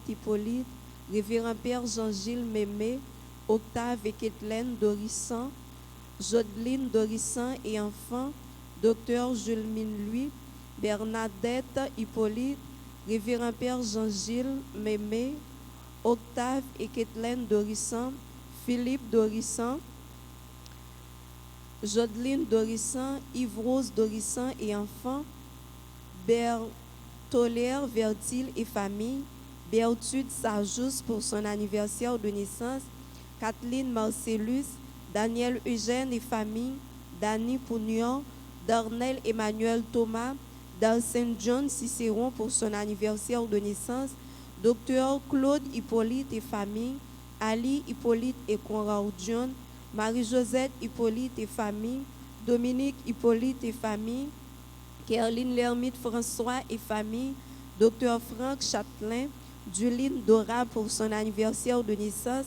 Hippolyte, Révérend Père Jean-Gilles Mémé, Octave et Kathleen Dorissan, Jodeline Dorissan et enfants, Docteur Jules Louis, Bernadette Hippolyte, Révérend Père Jean-Gilles Mémé, Octave et Kathleen Dorissan, Philippe Dorissan, Jodeline Dorissan, Yves-Rose Dorissan et enfants, Bertolaire Vertil et famille, Bertude Sarjous pour son anniversaire de naissance, Kathleen Marcellus, Daniel Eugène et famille, Dany Pougnon, Darnell Emmanuel Thomas, Dalsen John Cicéron pour son anniversaire de naissance, Docteur Claude Hippolyte et famille, Ali Hippolyte et Conrad John, Marie-Josette Hippolyte et famille, Dominique Hippolyte et famille, Kerline Lermite François et famille, Dr Franck Châtelain, Juline Dora pour son anniversaire de naissance,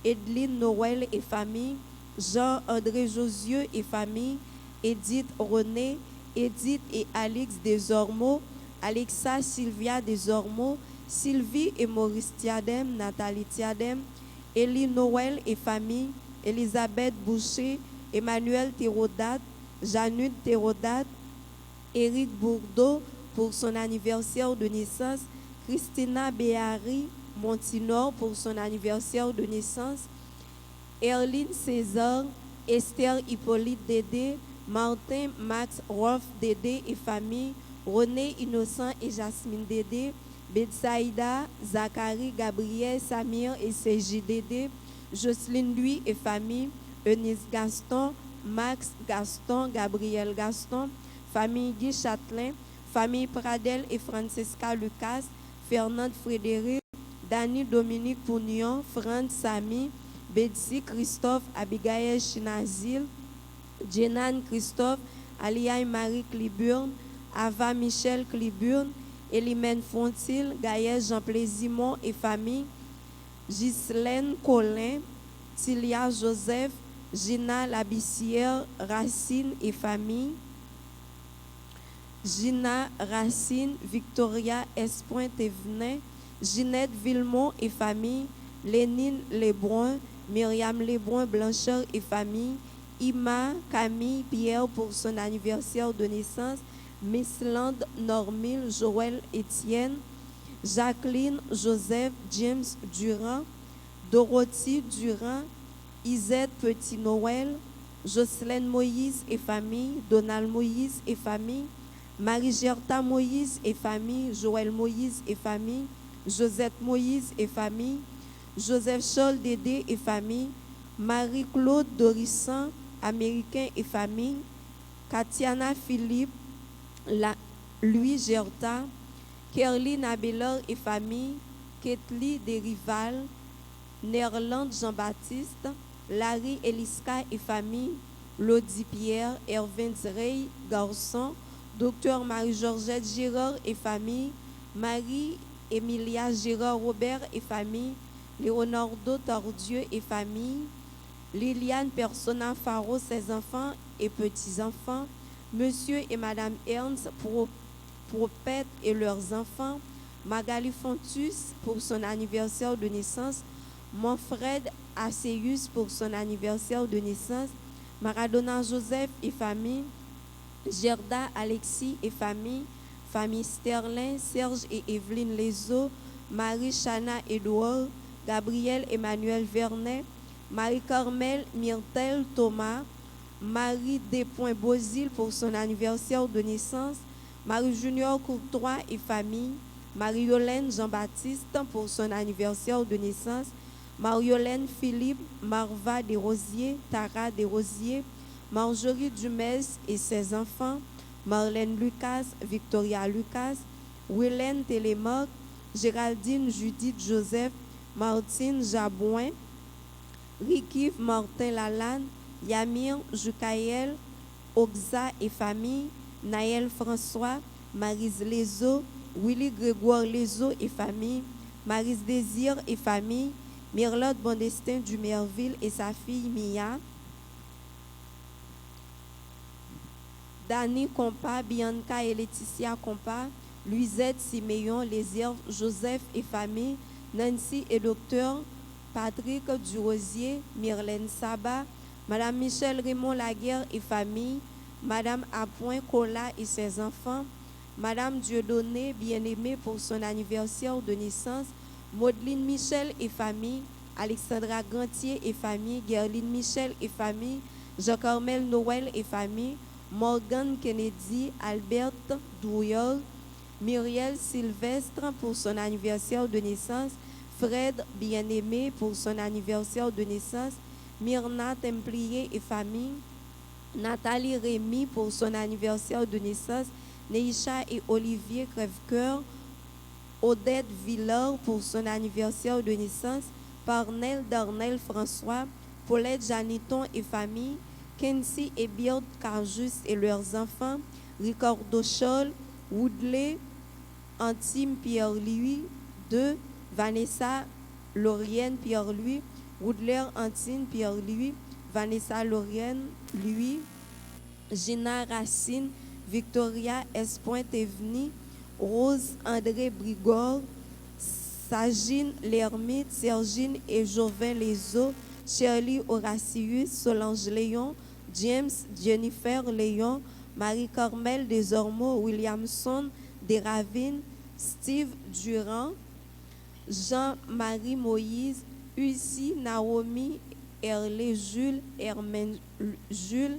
Edline Noël et famille, Jean-André Josieux et famille, Edith René, Edith et Alix Desormeaux, Alexa Sylvia Desormeaux, Sylvie et Maurice Tiadem, Nathalie Tiadem, Élie Noël et famille, Elisabeth Boucher, Emmanuel Thérodate, Janude Thérodate, Éric Bourdeau pour son anniversaire de naissance, Christina Béhari Montinor pour son anniversaire de naissance, Erline César, Esther Hippolyte Dédé, Martin Max Rolf Dédé et famille, René Innocent et Jasmine Dédé, Betsaïda, Zachary, Gabriel, Samir et Sergi Dédé, Jocelyne Louis et famille, Eunice Gaston, Max Gaston, Gabriel Gaston, famille Guy Châtelain, famille Pradel et Francesca Lucas, Fernande Frédéric, Dany Dominique Pougnon, Franz Samy, Betsy Christophe, Abigail Chinazil, Jenan Christophe, Aliaï Marie Cliburne, Ava Michel Cliburne, Elimène Fontil, Gaël Jean Plaisimont et famille, Ghislaine Colin, Tilia Joseph, Gina Labissière, Racine et famille, Gina Racine, Victoria Espoint-Thévenin, Ginette Villemont et famille, Lénine Lebrun, Myriam Lebrun Blanchard et famille, Ima Camille Pierre pour son anniversaire de naissance, Miss Land Normil Joël Étienne, Jacqueline Joseph James Durand, Dorothy Durand, Isette Petit Noël, Jocelyne Moïse et famille, Donald Moïse et famille, Marie-Gerta Moïse et famille, Joël Moïse et famille, Josette Moïse et famille, Joseph Charles Dédé et famille, Marie-Claude Dorissan, américain et famille, Katiana Philippe, Louis Gerta, Kerline Abelard et famille, Ketli Desrival, Nerland Jean-Baptiste, Larry Eliska et famille, Lodi Pierre, Ervin Drey, garçon, Docteur Marie-Georgette Girard et famille, Marie-Emilia Girard Robert et famille, Leonardo Tordieu et famille, Liliane Persona Faro, ses enfants et petits-enfants, Monsieur et Madame Ernst Propet et leurs enfants, Magali Fontus pour son anniversaire de naissance, Manfred Asseus pour son anniversaire de naissance, Maradona Joseph et famille, Gerda Alexis et famille, famille Sterling, Serge et Evelyne Lezo, Marie Chana Edouard, Gabriel Emmanuel Vernet, Marie-Carmel Myrtel Thomas, Marie Despoints-Bozil pour son anniversaire de naissance, Marie-Junior Courtois et famille, Marie-Yolène Jean-Baptiste pour son anniversaire de naissance, Marie-Yolène Philippe, Marva Desrosiers, Tara Desrosiers, Marjorie Dumès et ses enfants, Marlène Lucas, Victoria Lucas, Wélène Télémac, Géraldine Judith Joseph, Martine Jabouin, Rikiv Martin Lalande, Yamir Jukaël, Oxa et famille, Naël François, Marise Lezo, Willy Grégoire Lezo et famille, Marise Désir et famille, Mirlotte Bondestin du Merville et sa fille Mia, Dany Compa, Bianca et Laetitia Compa, Luisette Siméon, Lésire, Joseph et famille, Nancy et docteur, Patrick Durosier, Myrlène Sabat, Madame Michel Raymond Laguerre et famille, Madame Appoint Cola et ses enfants, Madame Dieudonné Bien-Aimée pour son anniversaire de naissance, Maudeline Michel et famille, Alexandra Gantier et famille, Gerline Michel et famille, Jean-Carmel Noël et famille, Morgan Kennedy, Albert Douillol, Muriel Sylvestre pour son anniversaire de naissance, Fred Bien-Aimé pour son anniversaire de naissance, Myrna Templier et famille, Nathalie Rémy pour son anniversaire de naissance, Neisha et Olivier Crèvecoeur, Odette Villard pour son anniversaire de naissance, Parnell Darnell François, Paulette Janiton et famille, Kenzie et Beard Carjus et leurs enfants, Ricardo Scholl, Woodley, Antime Pierre-Louis, 2, Vanessa Laurienne Pierre-Louis, Woodler Antine Pierre-Louis, Vanessa Laurienne Louis, Gina Racine, Victoria S. Evni, Rose André Brigor, Sagine Lermite, Sergine et Jovin Lezo, Shirley Horacius, Solange Léon, James Jennifer Léon, Marie-Carmel Desormeaux, Williamson Desravines, Steve Durand, Jean-Marie Moïse, Uzi Naomi, Herlé Jules, Hermène Jules,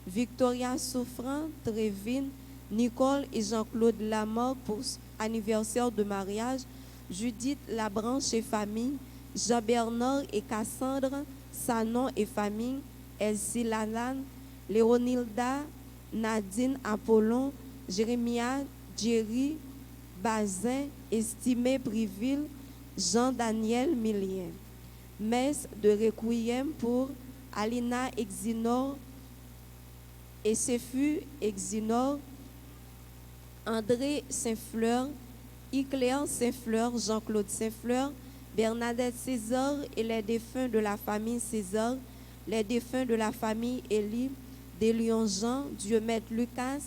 Victoria Souffrant, Trévine, Nicole et Jean-Claude Lamarck pour anniversaire de mariage, Judith Labranche et famille, Jean-Bernard et Cassandre, Sanon et famille, Elsie Lalanne, Léonilda, Nadine Apollon, Jérémia, Jerry, Bazin, Estimé Briville, Jean-Daniel Millien. Messe de requiem pour Alina Exinor et Sefu Exinor, André Saint-Fleur, Icléa Saint-Fleur, Jean-Claude Saint-Fleur, Bernadette César et les défunts de la famille César, les défunts de la famille Élie, Délion Jean, Diomètre Lucas,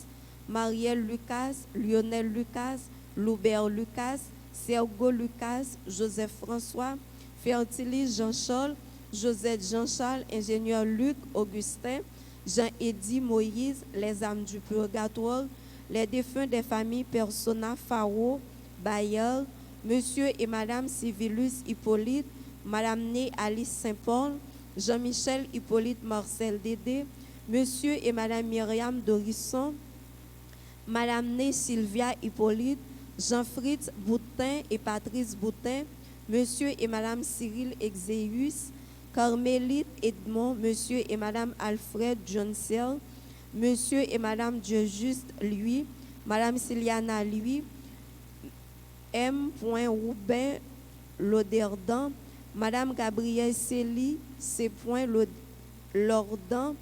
Marielle Lucas, Lionel Lucas, Loubert Lucas, Sergo Lucas, Joseph François, Fertilis Jean-Charles, Josette Jean-Charles, ingénieur Luc Augustin, Jean-Éddy Moïse, les âmes du purgatoire, les défunts des familles Persona Faro, Bayer, Monsieur et Madame Civilus Hippolyte, Madame Né Alice Saint-Paul, Jean-Michel Hippolyte Marcel Dédé, Monsieur et Madame Myriam Dorisson, Madame Né Sylvia Hippolyte, Jean-Fritz Boutin et Patrice Boutin, Monsieur et Madame Cyril Exéus, Carmélite Edmond, Monsieur et Madame Alfred Johnsel, Monsieur et Madame Dieu-Juste lui, Madame Ciliana lui, M. Rouben Loderdan, Madame Gabrielle Célie C. Lordan,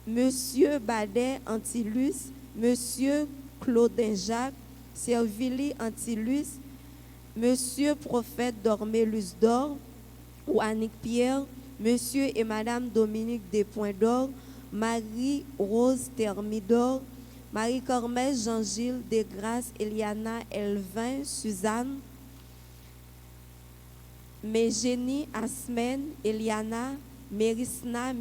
Monsieur Badet Antilus, Monsieur Claudin Jacques, Servili Antilus, Monsieur Prophète Dormélus d'Or, ou Annick Pierre, Monsieur et Madame Dominique Despoints d'Or, Marie-Rose Thermidor, Marie-Cormès Jean-Gilles Desgrâces, Eliana Elvin, Suzanne, Mégénie Asmen, Eliana, Mérisna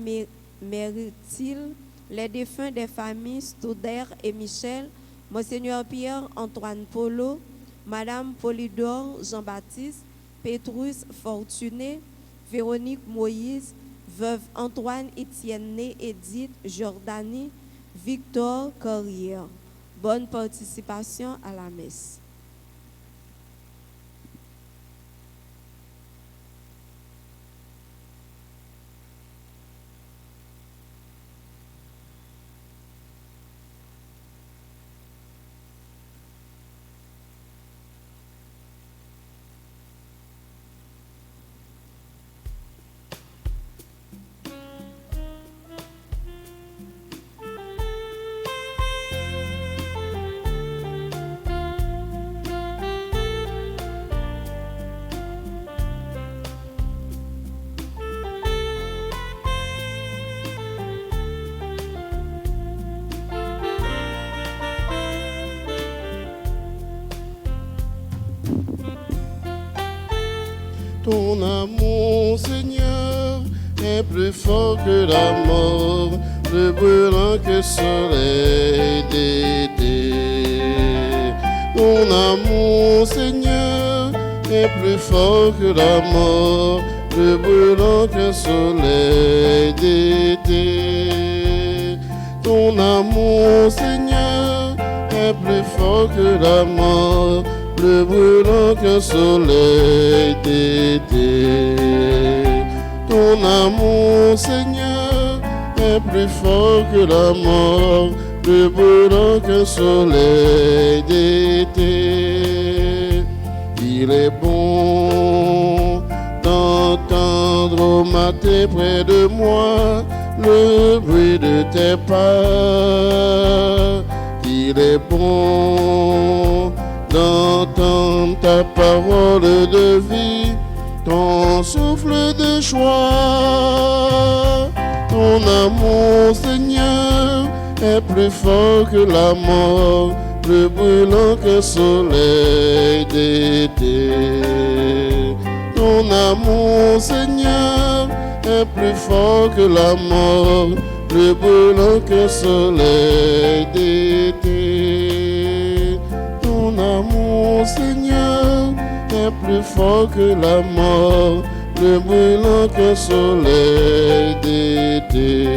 Méritil, les défunts des familles Stouder et Michel, Monseigneur Pierre-Antoine Polo, Madame Polydore Jean-Baptiste, Pétrus Fortuné, Véronique Moïse, Veuve Antoine Étienne Edith Jordanie, Victor Corrière. Bonne participation à la messe. Ton amour, Seigneur, est plus fort que la mort, plus brûlant que le soleil d'été. Ton amour, Seigneur, est plus fort que la mort, plus brûlant que le soleil d'été. Ton amour, Seigneur, est plus fort que la mort, plus brûlant que le soleil d'été. Ton amour, Seigneur, est plus fort que la mort, plus brûlant que le soleil d'été. Il est bon d'entendre au matin près de moi le bruit de tes pas. Il est bon d'entendre ta parole de vie, ton souffle de joie. Ton amour, Seigneur, est plus fort que la mort, plus brûlant que le soleil d'été. Ton amour, Seigneur, est plus fort que la mort, plus brûlant que le soleil d'été. Ton amour, Seigneur, est plus fort que la mort, plus brûlant que le soleil d'été.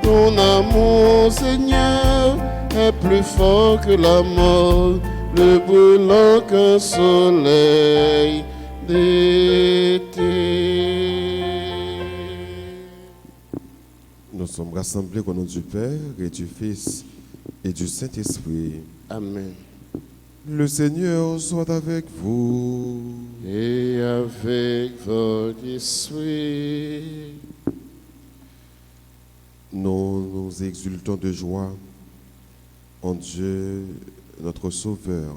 Ton amour, Seigneur, est plus fort que la mort, plus brûlant que le soleil d'été. Nous sommes rassemblés au nom du Père et du Fils et du Saint-Esprit. Amen. Le Seigneur soit avec vous. Et avec votre esprit. Nous nous exultons de joie en Dieu, notre Sauveur,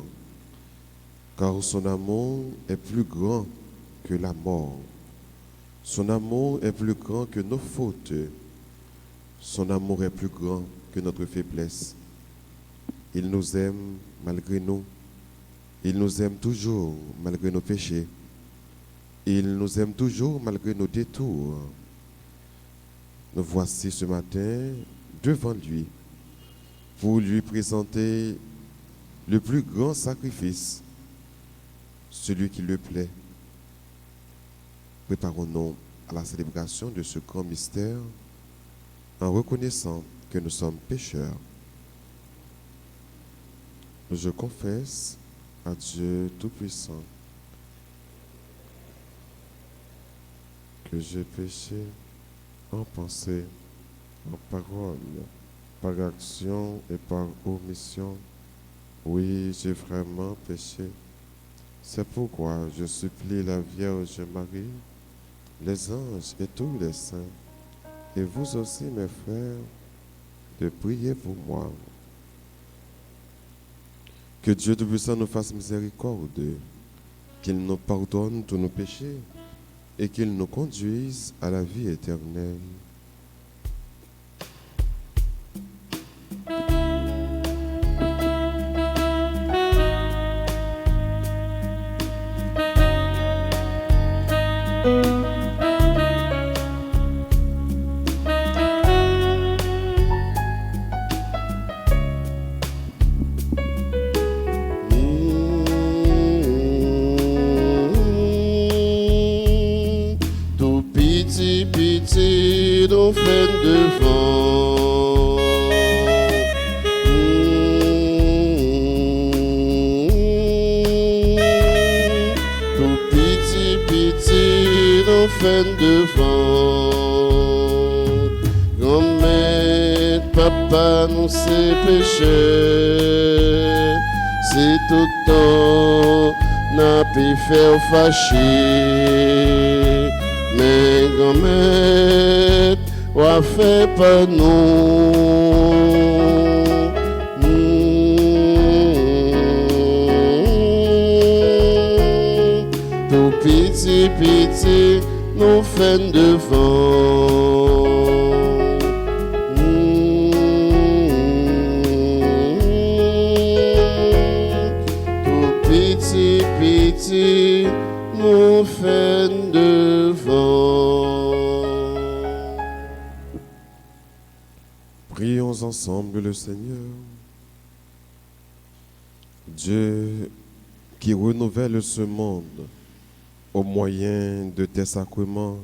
car son amour est plus grand que la mort. Son amour est plus grand que nos fautes. Son amour est plus grand que notre faiblesse. Il nous aime malgré nous. Il nous aime toujours malgré nos péchés. Il nous aime toujours malgré nos détours. Nous voici ce matin devant lui pour lui présenter le plus grand sacrifice, celui qui le plaît. Préparons-nous à la célébration de ce grand mystère en reconnaissant que nous sommes pécheurs. Je confesse à Dieu Tout-Puissant que j'ai péché en pensée, en parole, par action et par omission. Oui, j'ai vraiment péché. C'est pourquoi je supplie la Vierge Marie, les anges et tous les saints, et vous aussi, mes frères, de prier pour moi. Que Dieu Tout-Puissant nous fasse miséricorde, qu'il nous pardonne tous nos péchés et qu'il nous conduise à la vie éternelle. Pitié nous fait devant. Tout pitié nous fait devant. Grand-mère, papa, nous c'est péché. C'est tout le temps n'a pu faire fâcher. Mais grand-mère, wa fait pas nous. Tout petit, nous fait devant. Tout petit, mon frein devant. Prions ensemble le Seigneur. Dieu qui renouvelle ce monde au moyen de tes sacrements,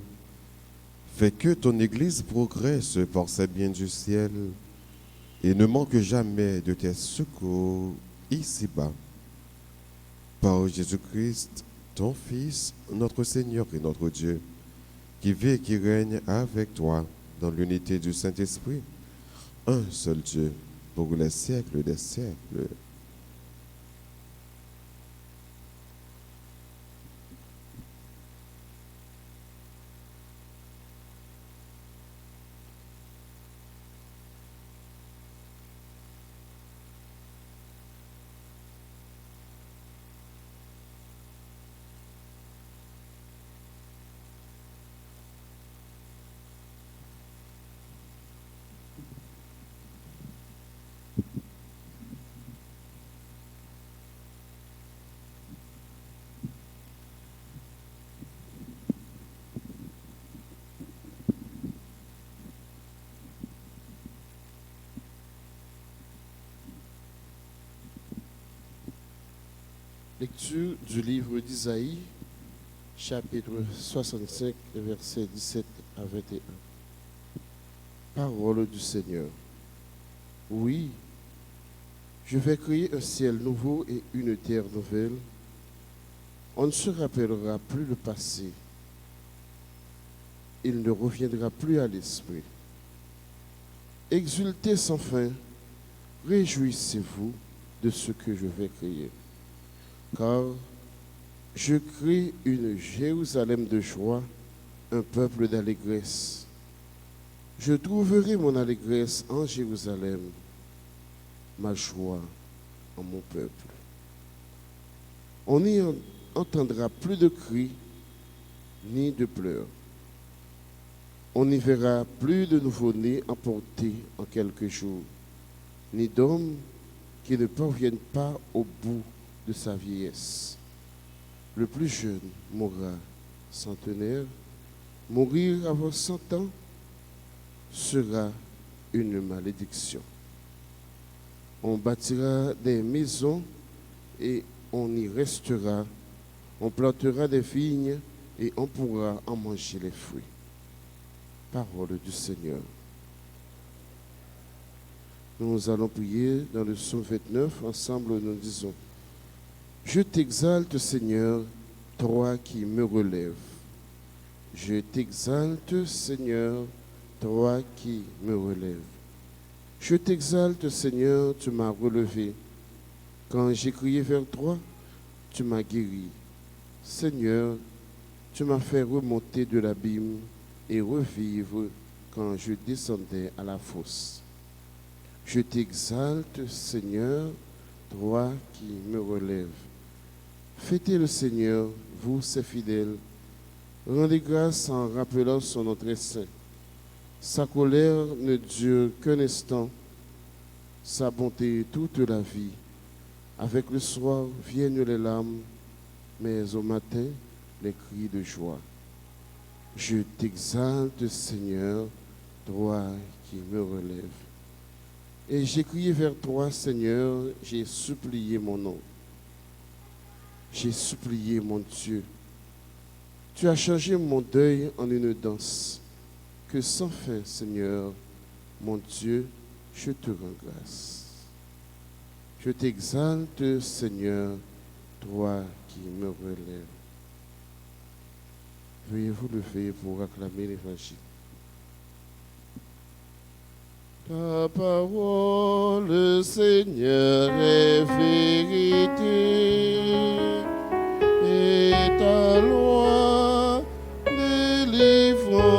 fais que ton Église progresse par ses biens du ciel et ne manque jamais de tes secours ici-bas. Par Jésus-Christ, ton Fils, notre Seigneur et notre Dieu, qui vit et qui règne avec toi dans l'unité du Saint-Esprit, un seul Dieu, pour les siècles des siècles. Lecture du livre d'Isaïe, chapitre 65, versets 17 à 21. Parole du Seigneur. Oui, je vais créer un ciel nouveau et une terre nouvelle. On ne se rappellera plus le passé. Il ne reviendra plus à l'esprit. Exultez sans fin, réjouissez-vous de ce que je vais créer. Car je crée une Jérusalem de joie, un peuple d'allégresse. Je trouverai mon allégresse en Jérusalem, ma joie en mon peuple. On n'y entendra plus de cris ni de pleurs. On n'y verra plus de nouveau-nés emportés en quelques jours, ni d'hommes qui ne parviennent pas au bout de sa vieillesse. Le plus jeune mourra centenaire. Mourir avant 100 ans sera une malédiction. On bâtira des maisons et on y restera. On plantera des vignes et on pourra en manger les fruits. Parole du Seigneur. Nous allons prier dans le psaume 29. Ensemble, nous disons: Je t'exalte, Seigneur, toi qui me relèves. Je t'exalte, Seigneur, toi qui me relèves. Je t'exalte, Seigneur, tu m'as relevé. Quand j'ai crié vers toi, tu m'as guéri. Seigneur, tu m'as fait remonter de l'abîme et revivre quand je descendais à la fosse. Je t'exalte, Seigneur, toi qui me relèves. Fêtez le Seigneur, vous, ses fidèles. Rendez grâce en rappelant son nom très saint. Sa colère ne dure qu'un instant, sa bonté toute la vie. Avec le soir viennent les larmes, mais au matin, les cris de joie. Je t'exalte, Seigneur, toi qui me relèves. Et j'ai crié vers toi, Seigneur, j'ai supplié mon nom. J'ai supplié mon Dieu. Tu as changé mon deuil en une danse. Que sans fin, Seigneur, mon Dieu, je te rends grâce. Je t'exalte, Seigneur, toi qui me relèves. Veuillez vous lever pour acclamer l'Évangile. Ta parole, Seigneur, est vérité, et ta loi délivrance.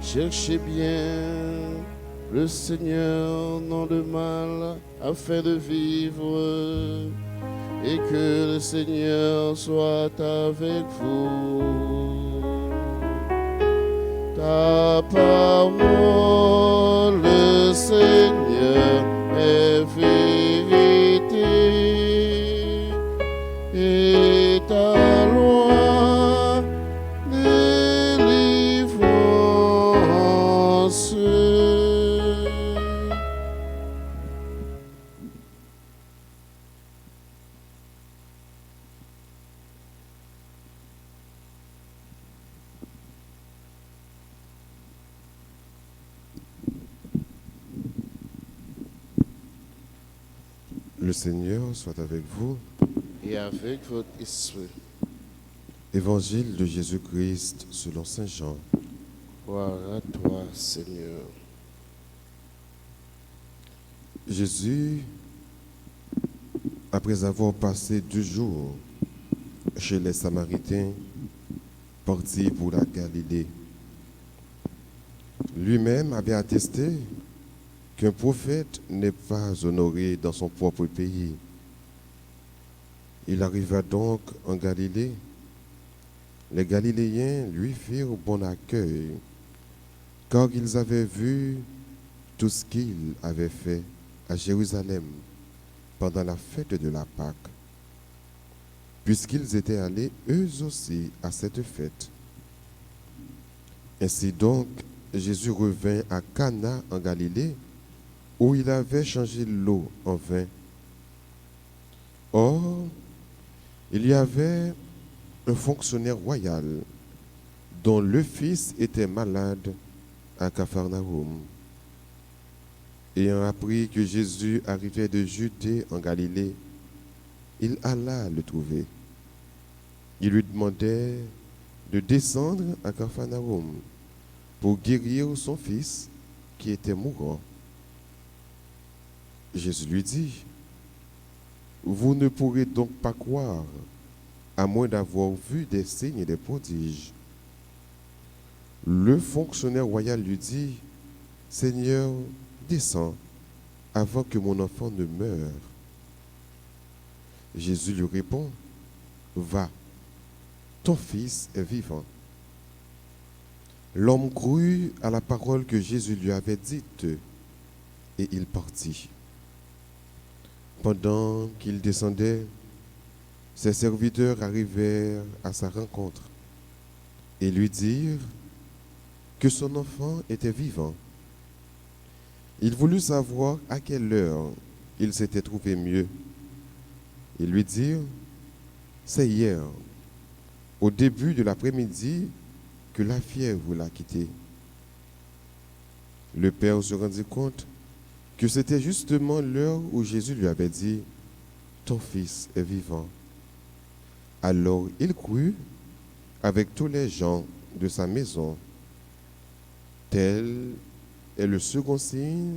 Cherchez bien le Seigneur, non le mal, afin de vivre, et que le Seigneur soit avec vous. Ta parole, Seigneur, est vérité, Le Seigneur soit avec vous. et avec votre esprit. Évangile de Jésus-Christ selon Saint Jean. Gloire à toi, Seigneur. Jésus, après avoir passé 2 jours chez les Samaritains, partit pour la Galilée. Lui-même avait attesté qu'un prophète n'est pas honoré dans son propre pays. Il arriva donc en Galilée. Les Galiléens lui firent bon accueil, car ils avaient vu tout ce qu'il avait fait à Jérusalem pendant la fête de la Pâque, puisqu'ils étaient allés eux aussi à cette fête. Ainsi donc, Jésus revint à Cana en Galilée, où il avait changé l'eau en vin. Or, il y avait un fonctionnaire royal dont le fils était malade à Capharnaüm. Ayant appris que Jésus arrivait de Judée en Galilée, il alla le trouver. Il lui demandait de descendre à Capharnaüm pour guérir son fils qui était mourant. Jésus lui dit, « Vous ne pourrez donc pas croire, à moins d'avoir vu des signes et des prodiges. » Le fonctionnaire royal lui dit, « Seigneur, descends avant que mon enfant ne meure. » Jésus lui répond, « Va, ton fils est vivant. » L'homme crut à la parole que Jésus lui avait dite et il partit. Pendant qu'il descendait, ses serviteurs arrivèrent à sa rencontre et lui dirent que son enfant était vivant. Il voulut savoir à quelle heure il s'était trouvé mieux. Ils lui dirent, c'est hier, au début de l'après-midi, que la fièvre l'a quitté. Le père se rendit compte que c'était justement l'heure où Jésus lui avait dit, ton fils est vivant. Alors il crut avec tous les gens de sa maison. Tel est le second signe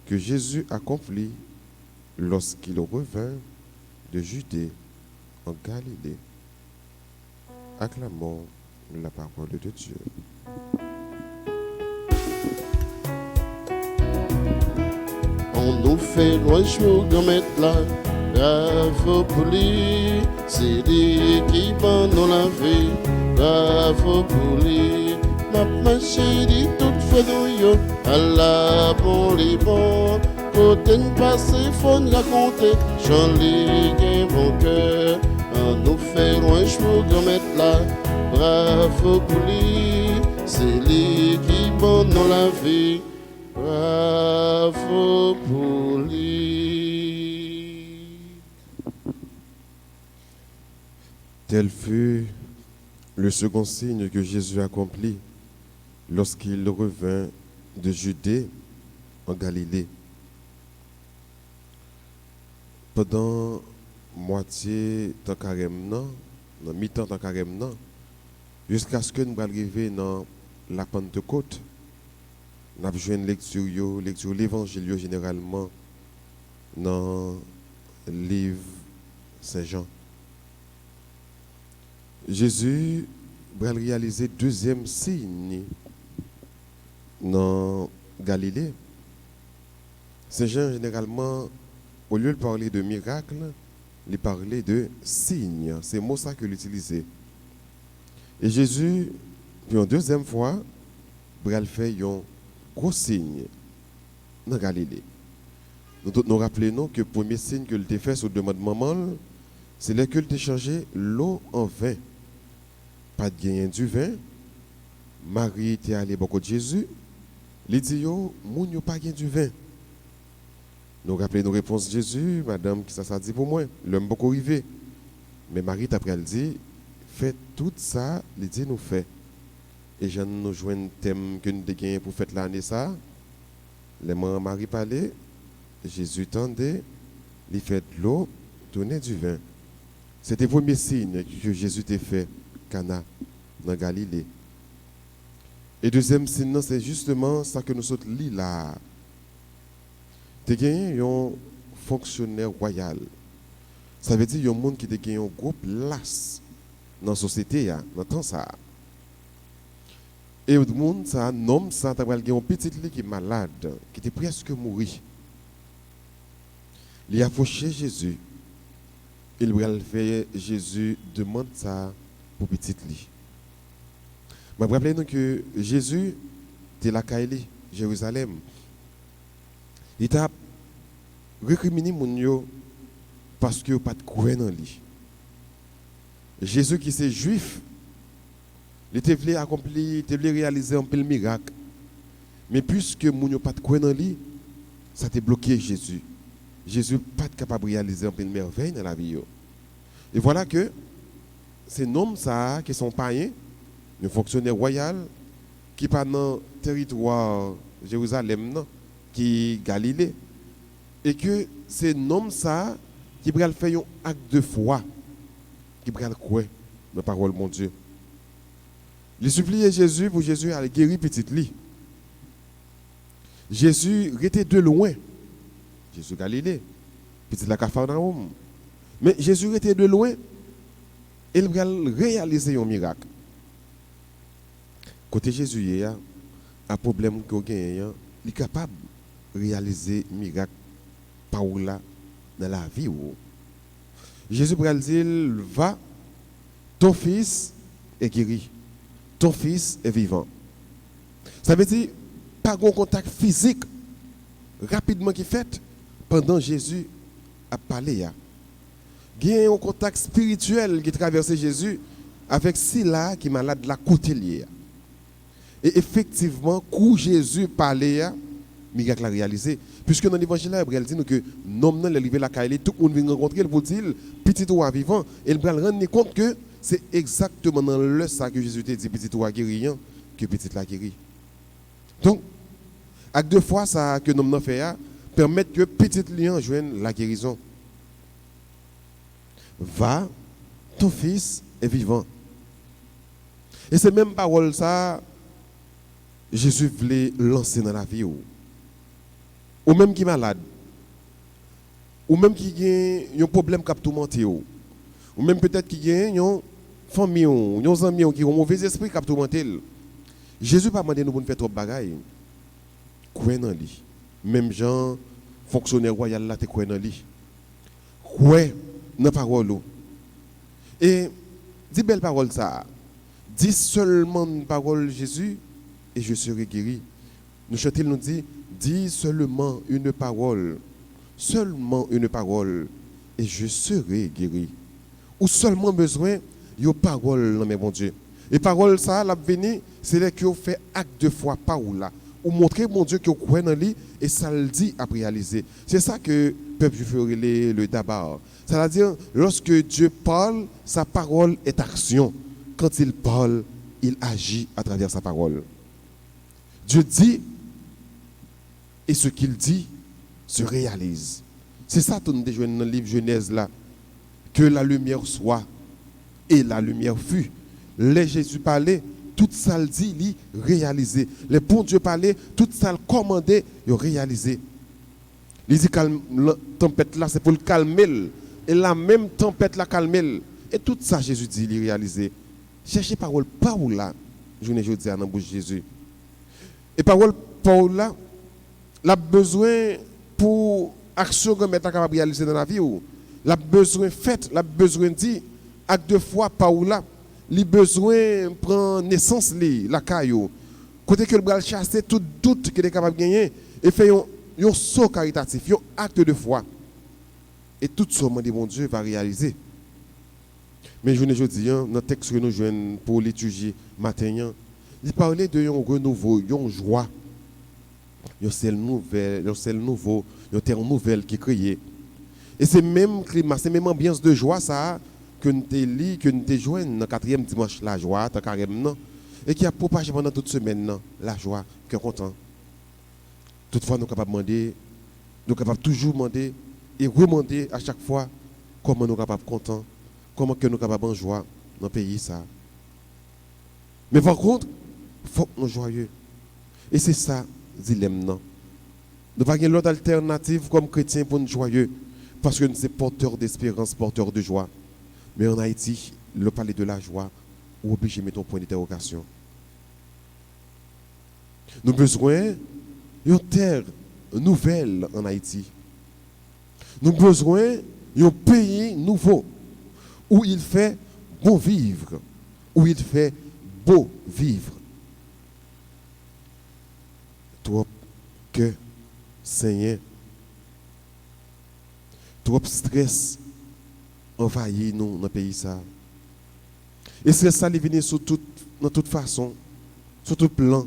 que Jésus accomplit lorsqu'il revint de Judée en Galilée. Acclamons la parole de Dieu. On nous fait louange pour grand maître là, bravo pour lui, c'est lui qui bat nous la vie, bravo pour lui. Ma marché dit toute fait yo, Allah bon les bons, côté ne passer faut nous raconter, j'en lis un bon cœur. On nous fait louange pour grand maître là, bravo pour lui, c'est lui qui bat nous la vie. Bravo pour lui. Tel fut le second signe que Jésus accomplit lorsqu'il revint de Judée en Galilée. Pendant moitié temps carême, dans mi-temps temps carême, jusqu'à ce que nous arrivions dans la Pentecôte, nous avons joué une lecture de l'évangile généralement dans le livre Saint-Jean. Jésus va réaliser deuxième signe dans Galilée. Saint-Jean, généralement, au lieu de parler de miracles, il parlait de signes. C'est mot ça qu'il utilisait. Et Jésus, puis en deuxième fois, va faire un gros signe dans Galilée. Nous rappelons que le premier signe que il a fait sur demande de maman, c'est là qu'il a changé l'eau en vin. Pas de gain du vin. Marie était allée beaucoup de Jésus. Il dit yo, moun yo pas gain du vin. Nous rappelons nos réponses de Jésus, madame, qui ça dit pour moi, l'homme beaucoup arrivé. Mais Marie après elle dit, faites tout ça, il dit nous fait. Et je nous joins un thème que nous avons pour faire l'année ça. Les mamans Marie parlaient, Jésus tendait, il fait de l'eau, tourner du vin. C'était le premier signe que Jésus t'a fait, Cana, dans Galilée. Et deuxième signe, c'est justement ça que nous sommes lisons là. Tu as gagné un fonctionnaire royal. Ça veut dire qu'il y a un monde qui a gagné un gros place dans la société, dans le temps ça. Et le monde, ça, un homme, ça, tu as gagné un petit lit qui est malade, qui était presque mourir. Il a fauché Jésus. Il va faire Jésus demande ça pour petit lit. Je me rappelle que Jésus était la Kaili, Jérusalem. Il a récriminé mon yo parce qu'il n'y a pas de croix dans lui. Jésus qui est juif, il était voulu accomplir, il était voulu réaliser un peu le miracle. Mais puisque mon yo pas de croix dans lui, ça a bloqué Jésus. Jésus n'est pas capable de réaliser un peu de merveille dans la vie. Et voilà que ces noms ça qui sont païens, un fonctionnaire royal qui pas dans le territoire Jérusalem, qui est Galilée. Et que ces noms ça qui va faire un acte de foi, qui va croire dans la parole de mon Dieu. Il suppliait Jésus pour Jésus aller guérir petite lit. Jésus était de loin. Jésus Galilée, petit la Capharnaüm. Mais Jésus était de loin, il va réaliser un miracle. Côté Jésus, il y a un problème qu'il a, il est capable de réaliser un miracle par là dans la vie. Jésus va dire, va, ton fils est guéri, ton fils est vivant. Ça veut dire, pas de contact physique rapidement qui fait pendant Jésus a parlé. Il y a un contact spirituel qui traverse Jésus avec Sila qui est malade de la côté liée. Et effectivement, quand Jésus parlait, le miracle a réalisé. Puisque dans l'évangile, il dit que l'homme est arrivé à la Kaili, tout le monde vient rencontrer, il dit petit toi vivant. Et il va rendre compte que c'est exactement dans le ça que Jésus t'a dit petit toi guéri, que petit la guéri. Donc, avec deux fois ça que l'homme a fait, permettre que petit lion joigne la guérison. Va, ton fils est vivant. Et ces mêmes paroles, ça, Jésus voulait lancer dans la vie. Ou même qui est malade. Ou même qui a un problème qui a tourmenté. Ou même peut-être qui a une famille, un ami qui a un mauvais esprit qui a tourmenté. Jésus n'a pas demandé nous pour faire trop de bagailles. Croyez dans lui. Même Jean, fonctionnaire royal, là, tu crois dans lui. Croyez dans la parole. Et dis belle parole ça. Dis seulement une parole Jésus et je serai guéri. Nous chantons, nous dit, dis seulement une parole et je serai guéri. Ou seulement besoin de parole dans mes bon Dieu. Et parole ça, la venue, c'est là que vous fait acte de foi par où là. Ou montrer mon Dieu que vous croyez dans lui et ça le dit à réaliser. C'est ça que le peuple juif le d'abord. C'est-à-dire, lorsque Dieu parle, sa parole est action. Quand il parle, il agit à travers sa parole. Dieu dit, et ce qu'il dit se réalise. C'est ça tout nous dans le livre Genèse là. Que la lumière soit, et la lumière fut. Les Jésus parlait, tout ça le dit, il réalisé. Les bons Dieu parlait, tout ça le commandait, il réalisé. Il dit calme, la tempête là, c'est pour le calmer. Et la même tempête la calmer. Et tout ça, Jésus dit, il réalisé. Cherchez parole, parole là, je ne dis à dans bouche Jésus. Et parole, parole là, la besoin pour action que mettre capable de réaliser dans la vie ou la besoin fait, la besoin dit, acte de foi, parole là. Les besoins prend naissance la caillou. Côté que le bral chasser tout doute qu'il est capable de gagner et fait un saut caritatif, un acte de foi. Et tout ça, mon Dieu, va réaliser. Mais je dis, dans le texte que nous jouons pour l'étudier matin, il parlait de un renouveau, une joie, un ciel nouveau, une terre nouvelle qui est créée. Et c'est même climat, c'est même ambiance de joie, ça. Que nous te joué dans le 4e dimanche, la joie, carrément, et qui a propagé pendant toute semaine, la joie, qui est content. Toutefois, nous sommes capables de demander, nous sommes capables toujours de demander, et remonter à chaque fois comment nous sommes capables de contents, comment que nous sommes capables de joie dans le pays. Ça. Mais par contre, il faut que nous soyons joyeux. Et c'est ça, dilemme. Nous n'avons pas l'autre alternative comme chrétiens pour nous joyeux, parce que nous sommes porteurs d'espérance, porteurs de joie. Mais en Haïti, le palais de la joie, ou obligé de mettre un point d'interrogation. Nous avons besoin d'une terre nouvelle en Haïti. Nous avons besoin d'un pays nouveau où il fait bon vivre, où il fait beau vivre. Trop que Seigneur, trop stress envahit nous dans le pays. Ça. Et stress ça, il vient dans toute façon, sur tout plan.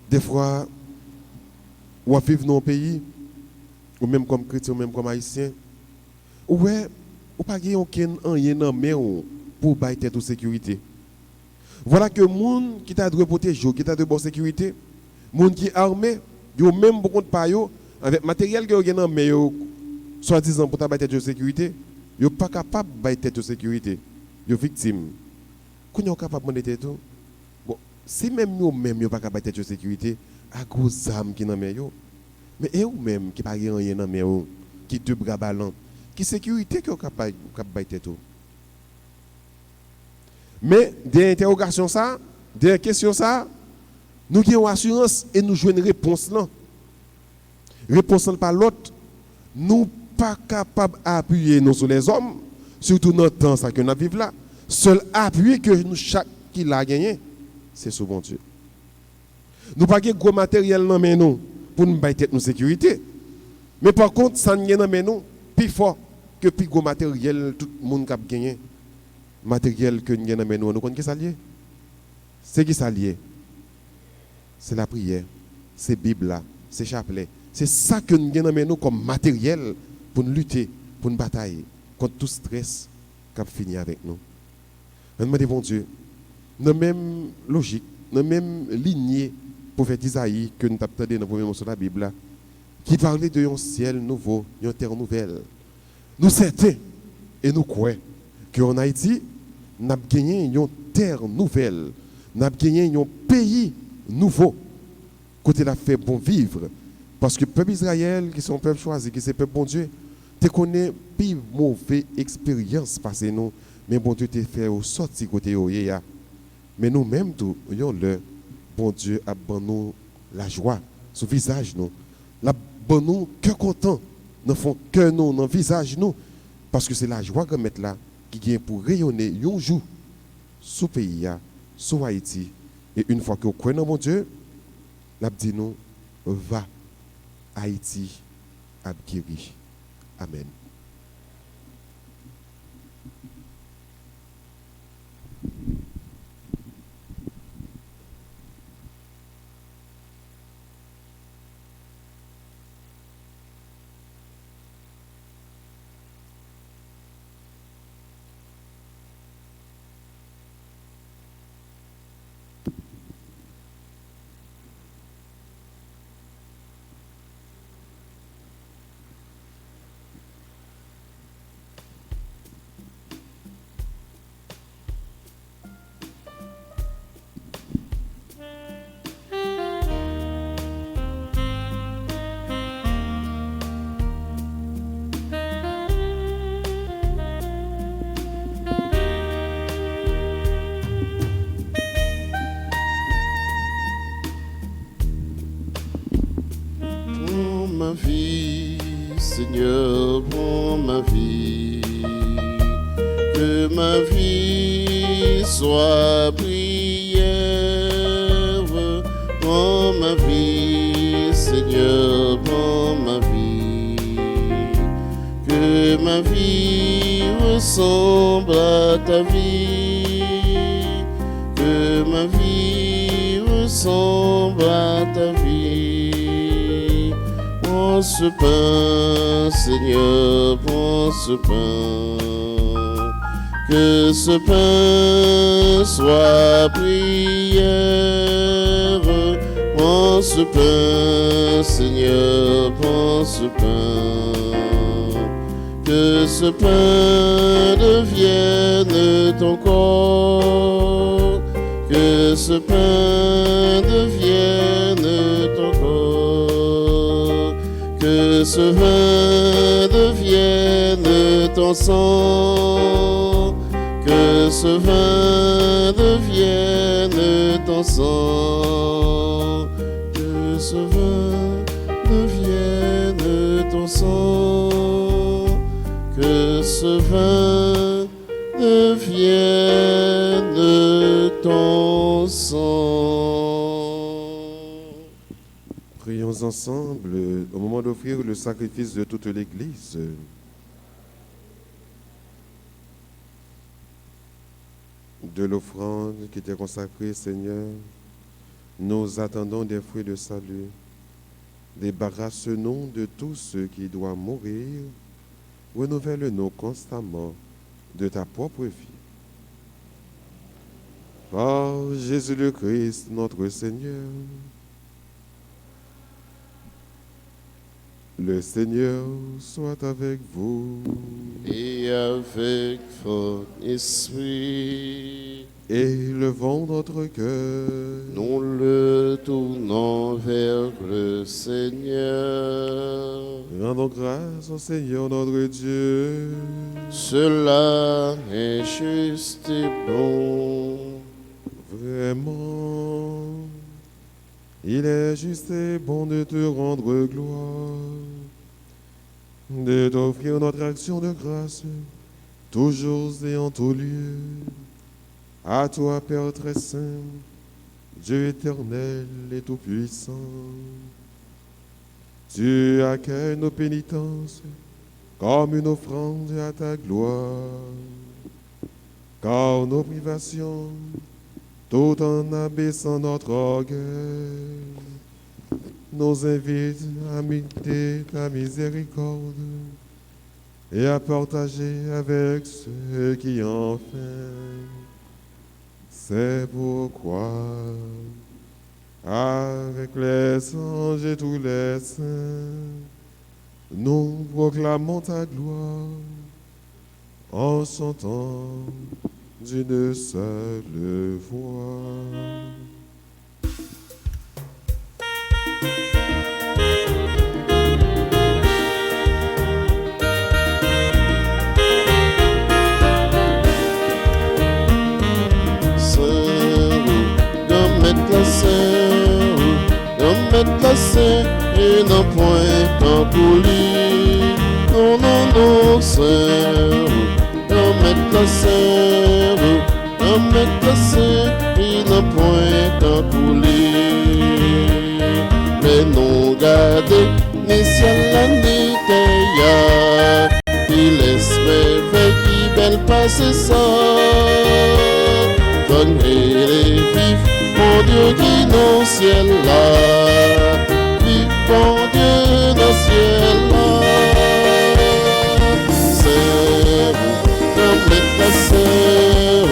Des fois, on vit dans un pays, ou même comme chrétien, ou même comme haïtien, ouais, ou pas gagner rien dans main pour bailler tête de sécurité. Voilà que les gens qui t'a de protéger, qui t'a de bonne sécurité, les gens qui sont armés, ils ont même beaucoup de paillots, avec matériel qui ont dans main, soi-disant pour bailler tête de sécurité, ils ne sont pas capables de bailler tête de sécurité. Ils sont victimes. Quand ils sont capables de bailler tout, bon, si même nous-mêmes, ils ne sont pas capables de bailler tête de sécurité, à cause des armes qui sont dans main, mais eux-mêmes qui ne sont pas rien dans main, qui te bras ballants, qui sécurité qui sont capables de bailler tête. Mais des interrogations, des questions, nous avons une assurance et nous jouons une réponse là. Réponse par l'autre, nous ne sommes pas capables d'appuyer nous sur les hommes, surtout dans le temps que nous vivons là. Seul appui que nous, chaque qui l'a gagné, c'est sur bon Dieu. Nous n'avons pas de gros matériel dans nous pour nous battre notre sécurité. Mais par contre, ça nous dans nous plus fort que plus gros matériel tout le monde a gagné. Matériel que nous avons, nous connaissons qui ça. C'est qui ça lié? C'est la prière, c'est la Bible, c'est le chapelet. C'est ça que nous avons comme matériel pour nous lutter, pour nous batailler contre tout stress qui a fini avec nous. Nous demandons, bon Dieu, dans la même logique, dans la même lignée, prophète Isaïe, que nous avons entendu dans le premier mot sur la Bible, qui parlait de un ciel nouveau, une terre nouvelle. Nous certains et nous croyons qu'en Haïti, nous avons gagné une terre nouvelle, nous avons gagné un pays nouveau, côté la fait bon vivre. Parce que le peuple Israël, qui sont un peuple choisi, qui est un peuple bon Dieu, tu connais plus mauvaise expérience passée nous, mais bon Dieu t'a fait au sorti côté ya. Mais nous-mêmes, le bon Dieu a donné nous la joie sur le visage nous. La bonne nous cœur content, nous font cœur nous dans le visage nous, parce que c'est la joie que mettre là qui vient pour rayonner un jour sous le pays, sous Haïti. Et une fois que vous croyez dans mon Dieu, la dit nous va Haïti a guéri. Amen. Ma vie, Seigneur, prends ma vie, que ma vie soit prière, prends ma vie, Seigneur, prends ma vie, que ma vie ressemble à ta vie, que ma vie ressemble à ta vie. Prends ce pain, Seigneur, prends ce pain, que ce pain soit prière, prends prends ce pain, Seigneur, prends ce pain. Que ce pain devienne ton corps. Que ce pain devienne ton corps. Que ce vin devienne ton sang. Que ce vin devienne ton sang. Que ce vin devienne ton sang. Que ce vin devienne ton sang. Prions ensemble au moment d'offrir le sacrifice de toute l'Église. De l'offrande qui t'est consacrée, Seigneur, nous attendons des fruits de salut. Débarrasse-nous de tout ce qui doit mourir. Renouvelle-nous constamment de ta propre vie. Par Jésus le Christ, notre Seigneur. Le Seigneur soit avec vous. Et avec votre esprit, Élevons notre cœur. nous le tournons vers le Seigneur. Rendons grâce au Seigneur notre Dieu. Cela est juste et bon. Vraiment, il est juste et bon de te rendre gloire, de t'offrir notre action de grâce, toujours et en tout lieu. À toi, Père très saint, Dieu éternel et tout-puissant, tu accueilles nos pénitences comme une offrande à ta gloire, car nos privations, tout en abaissant notre orgueil, nous invitent à imiter ta miséricorde et à partager avec ceux qui en faim. C'est pourquoi, avec les anges et tous les saints, nous proclamons ta gloire en chantant d'une seule voix. Et non point en coulis. Non, non, non, sœur. Non, mettre la sœur. Non, mettre la sœur. Et non point en coulis. Mais non, gardez, ni ciel la ni terre. Il laisse mes veilles qui belle passer ça. Donnez les vifs, mon Dieu qui nous ciel là. Bon Dieu dans le ciel là, c'est vous, comme les placés,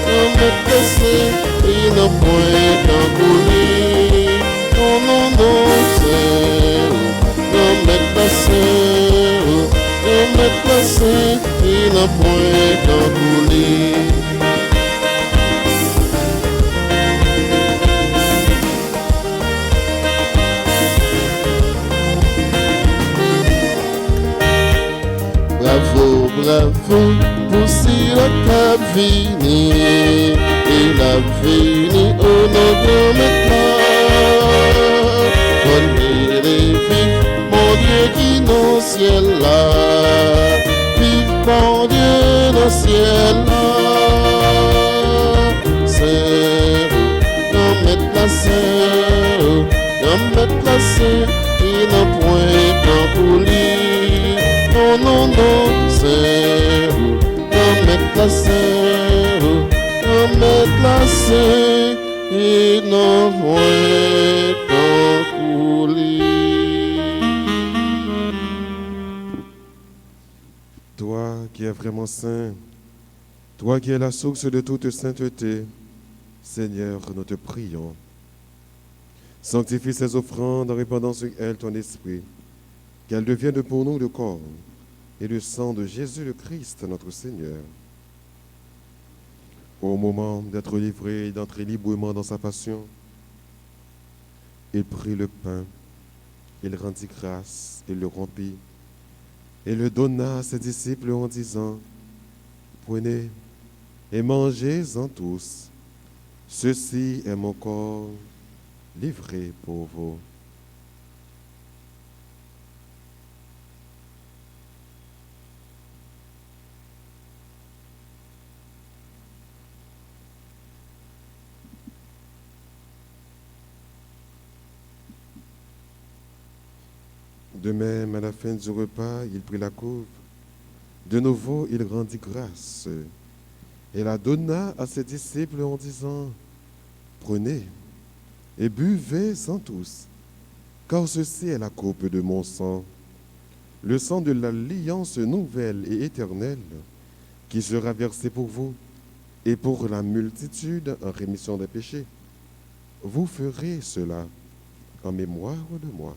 comme les placés, il n'a point qu'un coulis. Non, non, non, c'est vous, comme les placés, il n'a point qu'un coulis. Bravo, bravo, pour si la cap vini, et la vini au notre maintenant. Prenez les vifs, mon Dieu qui nous ciel là, vive mon Dieu dans ciel là. C'est vous, comme mettre la sœur, comme mettre la sœur, qui n'a point qu'un coulis. Non, non, non, c'est vous, comme mettre la sœur, comme mettre la sœur, et non point qu'un coulis. Toi qui es vraiment saint, toi qui es la source de toute sainteté, Seigneur, nous te prions. Sanctifie ces offrandes en répandant sur elles ton esprit, qu'elles deviennent pour nous le corps et le sang de Jésus le Christ, notre Seigneur. Au moment d'être livré et d'entrer librement dans sa passion, il prit le pain, il rendit grâce, il le rompit et le donna à ses disciples en disant, « Prenez et mangez-en tous, ceci est mon corps livré pour vous. » De même, à la fin du repas, il prit la coupe. De nouveau, il rendit grâce et la donna à ses disciples en disant, « Prenez et buvez-en tous, car ceci est la coupe de mon sang, le sang de l'alliance nouvelle et éternelle, qui sera versé pour vous et pour la multitude en rémission des péchés. Vous ferez cela en mémoire de moi. »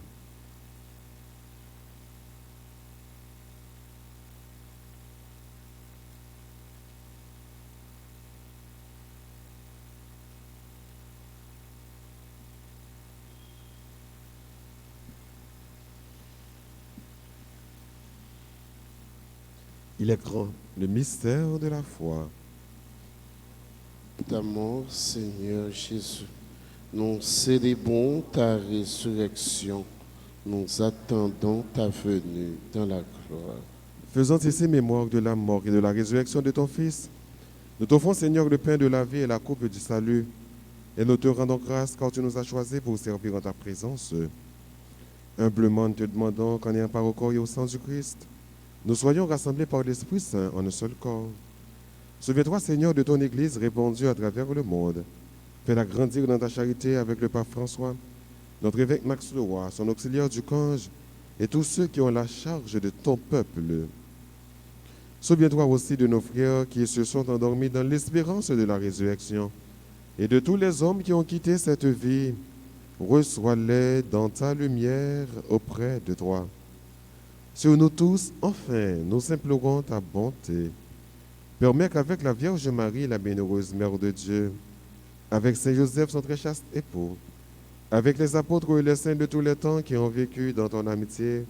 Il est grand, le mystère de la foi. Ta mort, Seigneur Jésus, nous célébrons ta résurrection, nous attendons ta venue dans la gloire. Faisant ici mémoire de la mort et de la résurrection de ton Fils, nous t'offrons, Seigneur, le pain de la vie et la coupe du salut, et nous te rendons grâce car tu nous as choisis pour servir en ta présence. Humblement, nous te demandons qu'en ayant part au corps et au sang du Christ, nous soyons rassemblés par l'Esprit Saint en un seul corps. Souviens-toi, Seigneur, de ton Église répandue à travers le monde. Fais-la grandir dans ta charité avec le pape François, notre évêque Max Leroy, son auxiliaire du Cange, et tous ceux qui ont la charge de ton peuple. Souviens-toi aussi de nos frères qui se sont endormis dans l'espérance de la résurrection, et de tous les hommes qui ont quitté cette vie. Reçois-les dans ta lumière auprès de toi. Sur nous tous, enfin, nous implorons ta bonté. Permets qu'avec la Vierge Marie, la bienheureuse Mère de Dieu, avec Saint Joseph, son très chaste époux, avec les apôtres et les saints de tous les temps qui ont vécu dans ton amitié,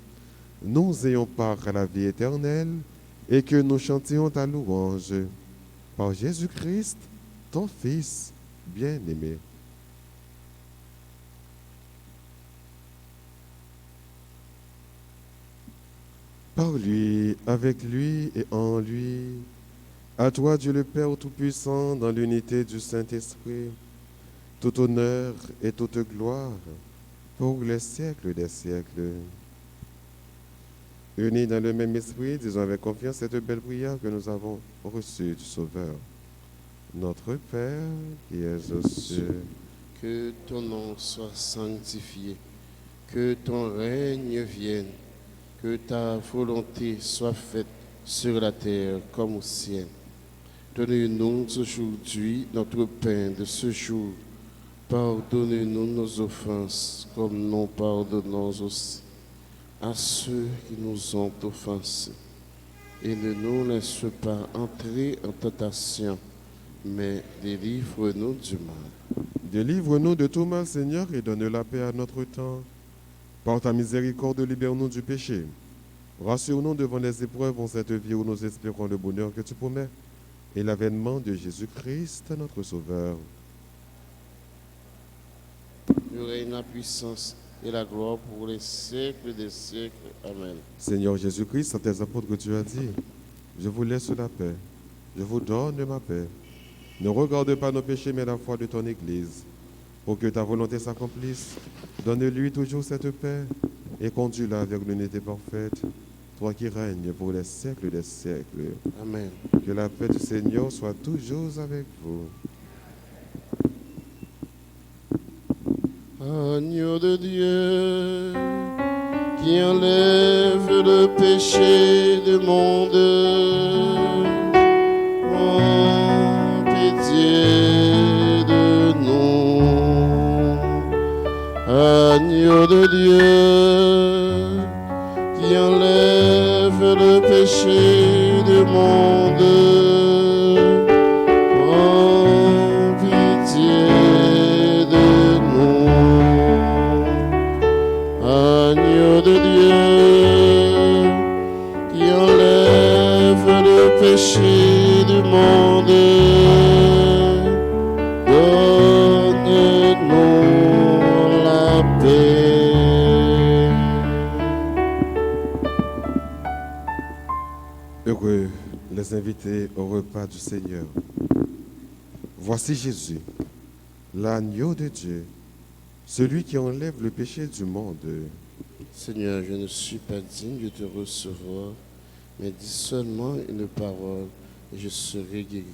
nous ayons part à la vie éternelle et que nous chantions ta louange. Par Jésus-Christ, ton Fils bien-aimé. Par lui, avec lui et en lui, à toi Dieu le Père Tout-Puissant, dans l'unité du Saint-Esprit, tout honneur et toute gloire pour les siècles des siècles. Unis dans le même esprit, disons avec confiance cette belle prière que nous avons reçue du Sauveur. Notre Père qui es aux cieux, que ton nom soit sanctifié, que ton règne vienne, que ta volonté soit faite sur la terre comme au ciel. Donne-nous aujourd'hui notre pain de ce jour. Pardonne-nous nos offenses, comme nous pardonnons aussi à ceux qui nous ont offensés. Et ne nous laisse pas entrer en tentation, mais délivre-nous du mal. Délivre-nous de tout mal, Seigneur, et donne la paix à notre temps. Par ta miséricorde, libère-nous du péché. Rassure-nous devant les épreuves en cette vie où nous espérons le bonheur que tu promets et l'avènement de Jésus-Christ, notre Sauveur. Le règne, la puissance et la gloire pour les siècles des siècles. Amen. Seigneur Jésus-Christ, à tes apôtres que tu as dit, je vous laisse la paix, je vous donne ma paix. Ne regarde pas nos péchés, mais la foi de ton Église. Pour que ta volonté s'accomplisse, donne-lui toujours cette paix et conduis-la vers l'unité parfaite, toi qui règnes pour les siècles des siècles. Amen. Que la paix du Seigneur soit toujours avec vous. Agneau de Dieu, qui enlève le péché du monde, oh, pitié de nous. Agneau de Dieu, qui enlève le péché du monde, prends pitié de nous. Agneau de Dieu, qui enlève le péché du monde, donne-nous la paix. Heureux les invités au repas du Seigneur. Voici Jésus, l'agneau de Dieu, celui qui enlève le péché du monde. Seigneur, je ne suis pas digne de te recevoir, mais dis seulement une parole et je serai guéri.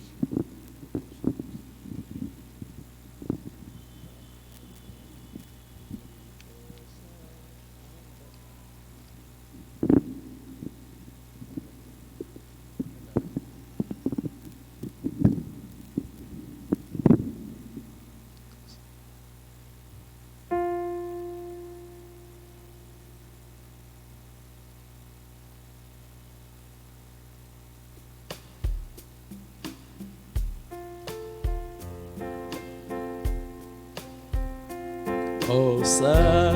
Oh ça,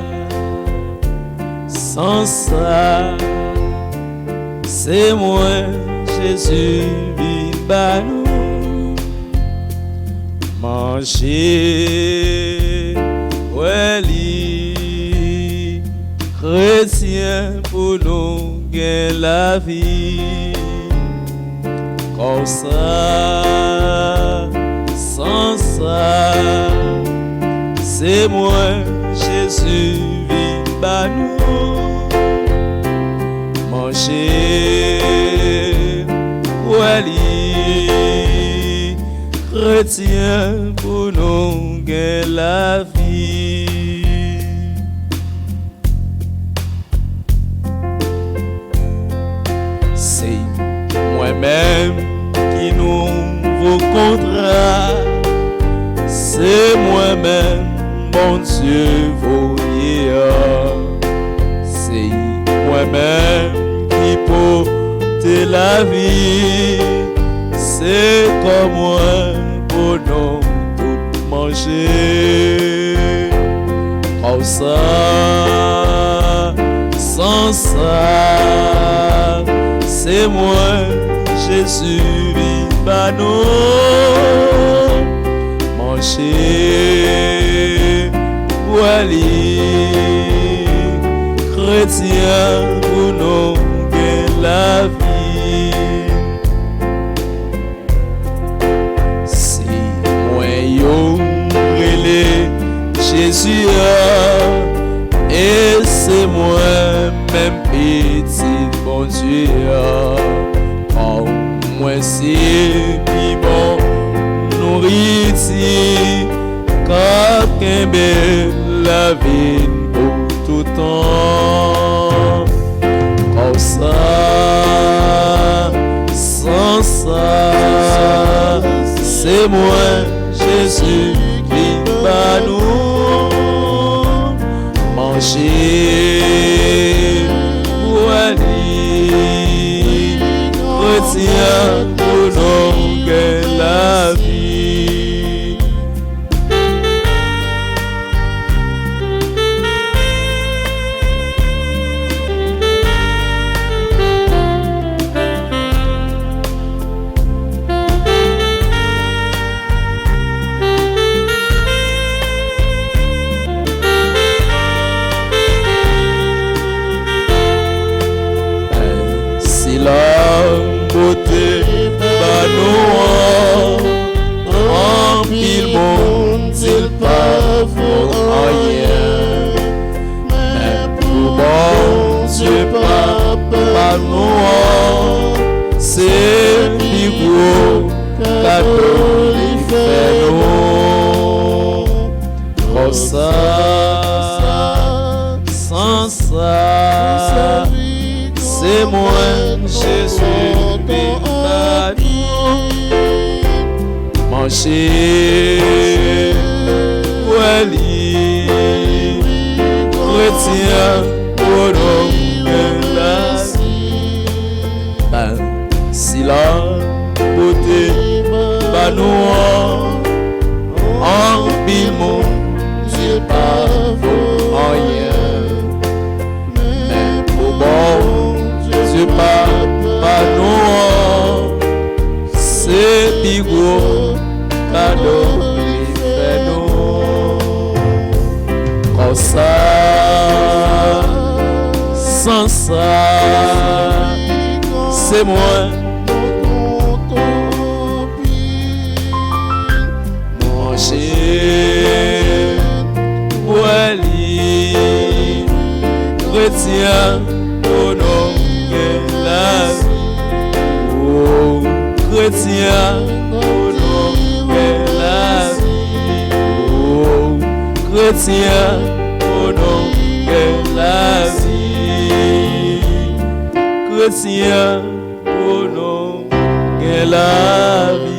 sans ça, c'est moi, Jésus, viva nous. Manger, ouais, li, chrétien pour nous gagner la vie. Comme ça, sans ça, c'est moi, Jésus, viva nous. Manger, ouais, li, chrétien pour nous gagner la vie. C'est moi-même qui nous vous contrat. C'est moi-même, mon Dieu, voyez. C'est moi-même qui porte la vie. C'est comme moi pour nous tout manger. Comme ça, sans ça, c'est moi, Jésus, viva nous. Manger, wali, chrétien, pour nous gagner la vie. Si moi yo relé Jésus et c'est moi même petit bon Dieu. Oh moi c'est qui bon nourriture, qu'un bel la vie pour tout temps. Comme ça, sans ça, c'est moi, Jésus, qui va nous manger, aller, retient pour nous gagner la vie. Si la beauté va nous en pile monde, il pas pour rien. Mais pour bon Dieu, pas nous, c'est plus gros cadeau il fait nous. Comme ça, sans ça, c'est moi, Jésus, viva nous. Manger, wali, chrétien, pour nous, si la beauté, bah nous, en bimon, Dieu pas en rien, mais pour bon, Dieu pas nous, c'est bigot, cadeau, il fait nous, comme ça, sans ça, c'est moi. Chrétien, oh non, la vie. Oh, chrétien, oh non, la vie. Oh, chrétien, oh non, la vie. Chrétien, oh non, la vie.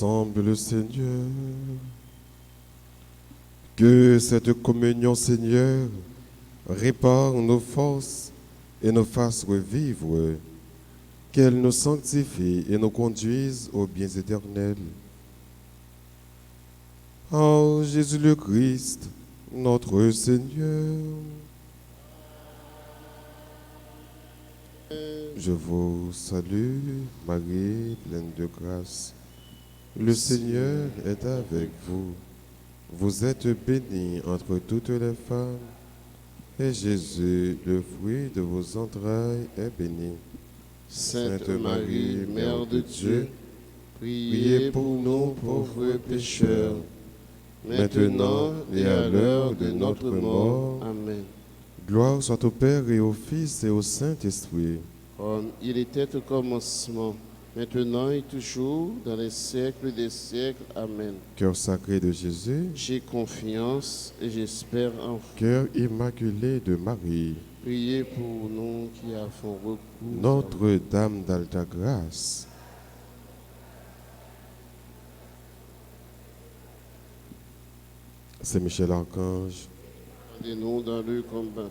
ensemble le Seigneur. Que cette communion, Seigneur, répare nos forces et nous fasse revivre, qu'elle nous sanctifie et nous conduise au bien éternel. Ô Jésus le Christ, notre Seigneur, je vous salue, Marie, pleine de grâce. Le Seigneur est avec vous. Vous êtes bénie entre toutes les femmes, et Jésus, le fruit de vos entrailles, est béni. Sainte Marie, Mère de Dieu, priez pour nous pauvres pécheurs, maintenant et à l'heure de notre mort. Amen. Gloire soit au Père et au Fils et au Saint-Esprit. Comme il était au commencement, maintenant et toujours, dans les siècles des siècles. Amen. Cœur sacré de Jésus, J'ai confiance et j'espère en vous. cœur immaculé de Marie, Priez pour nous qui avons recours à vous. Notre-Dame d'Alta Grâce, Saint Michel Archange, Défendez-nous dans le combat.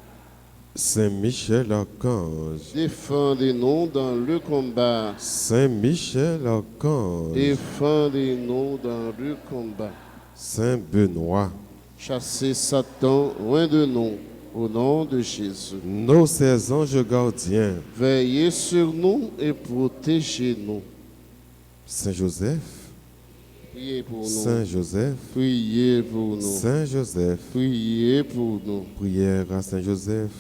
Saint Michel Archange, Défendez-nous dans le combat. Saint Michel Archange, Défendez-nous dans le combat. Saint Benoît, Chassez Satan loin de nous, au nom de Jésus. nos 16 anges gardiens, Veillez sur nous et protégez-nous. Saint Joseph, Priez pour nous. Saint Joseph, Priez pour nous. Saint Joseph, Priez pour nous. prière à Saint Joseph,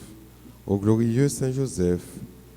au glorieux Saint Joseph,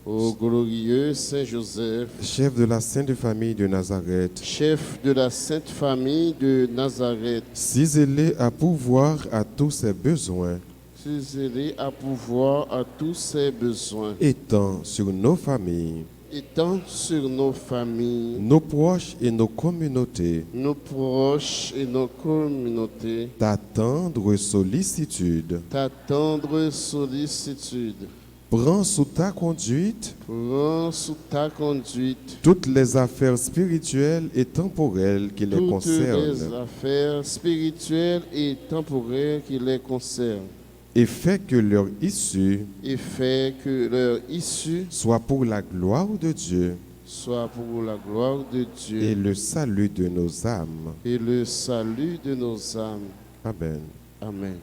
Ô glorieux Saint Joseph, chef de la Sainte Famille de Nazareth, chef de la Sainte Famille de Nazareth, si zélé à pourvoir à tous ses besoins, si zélé à pouvoir à tous ses besoins, étends sur nos familles, étends sur nos familles, nos proches et nos communautés nos proches et nos communautés, ta tendre sollicitude. ta tendre sollicitude. Prends sous ta conduite Prends sous ta conduite toutes les affaires spirituelles et temporelles qui les toutes les concernent affaires spirituelles et temporelles qui les concernent, et fais que leur issue et fais que leur issue soit pour la gloire de Dieu soit pour la gloire de Dieu et le salut de nos âmes. et le salut de nos âmes. Amen. Amen.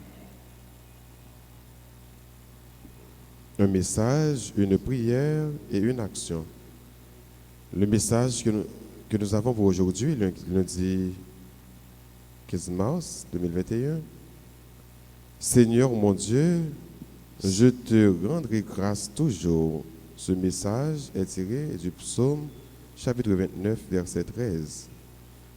Un message, une prière et une action. Le message que nous avons pour aujourd'hui, lundi 15 mars 2021. Seigneur mon Dieu, je te rendrai grâce toujours. Ce message est tiré du psaume chapitre 29, verset 13.